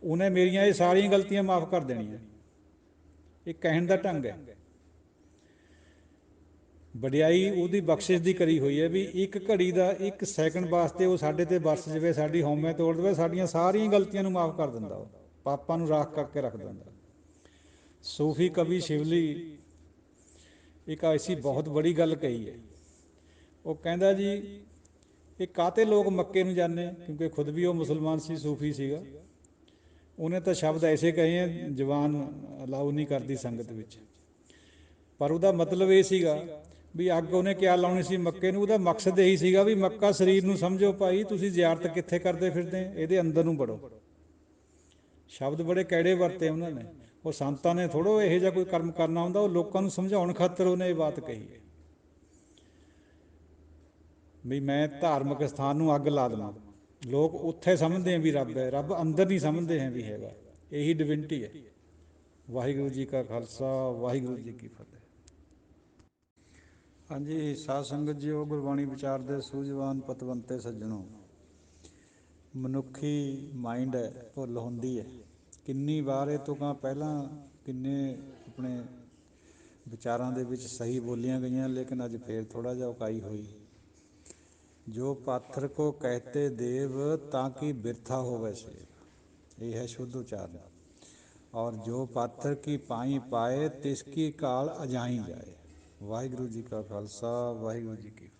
ਉਹਨੇ ਮੇਰੀਆਂ ਇਹ ਸਾਰੀਆਂ ਗਲਤੀਆਂ ਮਾਫ ਕਰ ਦੇਣੀਆਂ। ਇਹ ਕਹਿਣ ਦਾ ਢੰਗ ਹੈ। ਵਡਿਆਈ ਉਹਦੀ ਬਖਸ਼ਿਸ਼ ਦੀ ਕਰੀ ਹੋਈ ਹੈ ਵੀ ਇੱਕ ਘੜੀ ਦਾ, ਇੱਕ ਸੈਕਿੰਡ ਵਾਸਤੇ ਉਹ ਸਾਡੇ ਤੇ ਵਰਸ ਜਾਵੇ, ਸਾਡੀ ਹਉਮੈ ਤੋੜ ਦੇਵੇ, ਸਾਡੀਆਂ ਸਾਰੀਆਂ ਗਲਤੀਆਂ ਨੂੰ ਮਾਫ ਕਰ ਦਿੰਦਾ, ਉਹ ਪਾਪਾਂ ਨੂੰ ਰਾਖ ਕਰਕੇ ਰੱਖ ਦਿੰਦਾ। ਸੂਫੀ ਕਵੀ ਸ਼ਿਵਲੀ ਇੱਕ ਐਸੀ ਬਹੁਤ ਬੜੀ ਗੱਲ ਕਹੀ ਹੈ। ਉਹ ਕਹਿੰਦਾ ਜੀ ਇਹ ਕਾਹਤੇ ਲੋਕ ਮੱਕੇ ਨੂੰ ਜਾਂਦੇ, ਕਿਉਂਕਿ ਖੁਦ ਵੀ ਉਹ ਮੁਸਲਮਾਨ ਸੀ, ਸੂਫੀ ਸੀਗਾ। ਉਹਨੇ ਤਾਂ ਸ਼ਬਦ ਐਸੇ ਕਹੇ ਆ, ਜ਼ੁਬਾਨ ਅਲਾਉ ਨਹੀਂ ਕਰਦੀ ਸੰਗਤ ਵਿੱਚ, ਪਰ ਉਹਦਾ ਮਤਲਬ ਇਹ ਸੀਗਾ ਵੀ ਅੱਗ ਉਹਨੇ ਕਿਆ ਲਾਉਣੀ ਸੀ ਮੱਕੇ ਨੂੰ, ਉਹਦਾ ਮਕਸਦ ਇਹੀ ਸੀਗਾ ਵੀ ਮੱਕਾ ਸਰੀਰ ਨੂੰ ਸਮਝੋ ਭਾਈ, ਤੁਸੀਂ ਜ਼ਿਆਰਤ ਕਿੱਥੇ ਕਰਦੇ ਫਿਰਦੇ, ਇਹਦੇ ਅੰਦਰ ਨੂੰ ਵੜੋ। ਸ਼ਬਦ ਬੜੇ ਕੈੜੇ ਵਰਤੇ ਉਹਨਾਂ ਨੇ। ਉਹ ਸੰਤਾਂ ਨੇ ਥੋੜ੍ਹਾ ਇਹੋ ਜਿਹਾ ਕੋਈ ਕਰਮ ਕਰਨਾ ਹੁੰਦਾ, ਉਹ ਲੋਕਾਂ ਨੂੰ ਸਮਝਾਉਣ ਖਾਤਰ ਉਹਨੇ ਇਹ ਬਾਤ ਕਹੀ ਹੈ ਵੀ ਮੈਂ ਧਾਰਮਿਕ ਸਥਾਨ ਨੂੰ ਅੱਗ ਲਾ ਦੇਵਾਂ। ਲੋਕ ਉੱਥੇ ਸਮਝਦੇ ਆ ਵੀ ਰੱਬ ਹੈ, ਰੱਬ ਅੰਦਰ ਨਹੀਂ ਸਮਝਦੇ ਹੈ ਵੀ ਹੈਗਾ। ਇਹੀ ਡਿਵਿਨਿਟੀ ਹੈ। ਵਾਹਿਗੁਰੂ ਜੀ ਕਾ ਖਾਲਸਾ, ਵਾਹਿਗੁਰੂ ਜੀ ਕੀ ਫਤਿਹ। ਹਾਂਜੀ, ਸਾਧ ਸੰਗਤ ਜੀ, ਉਹ ਗੁਰਬਾਣੀ ਵਿਚਾਰ ਦੇ ਸੂਝਵਾਨ ਪਤਵੰਤੇ ਸੱਜਣੋ, ਮਨੁੱਖੀ ਮਾਈਂਡ ਹੈ, ਭੁੱਲ ਹੁੰਦੀ ਹੈ। ਕਿੰਨੀ ਵਾਰ ਇਹ ਤੋਂ ਪਹਿਲਾਂ ਕਿੰਨੇ ਆਪਣੇ ਵਿਚਾਰਾਂ ਦੇ ਵਿੱਚ ਸਹੀ ਬੋਲੀਆਂ ਗਈਆਂ, ਲੇਕਿਨ ਅੱਜ ਫੇਰ ਥੋੜ੍ਹਾ ਜਿਹਾ ਉਕਾਈ ਹੋਈ। ਜੋ ਪਾਥਰ ਕੋ ਕਹਿਤੇ ਦੇਵ ਤਾਂ ਕਿ ਬਿਰਥਾ ਹੋਵੇ ਸੇਵ, ਇਹ ਹੈ ਸ਼ੁੱਧ ਉਚਾਰਨ। ਔਰ ਜੋ ਪਾਥਰ ਕੀ ਪਾਈ ਪਾਏ ਤਿਸ ਕੀ ਕਾਲ ਅਜਾਈ ਜਾਏ। ਵਾਹਿਗੁਰੂ ਜੀ ਕਾ ਖਾਲਸਾ, ਵਾਹਿਗੁਰੂ ਜੀ ਕੀ ਫਤਿਹ।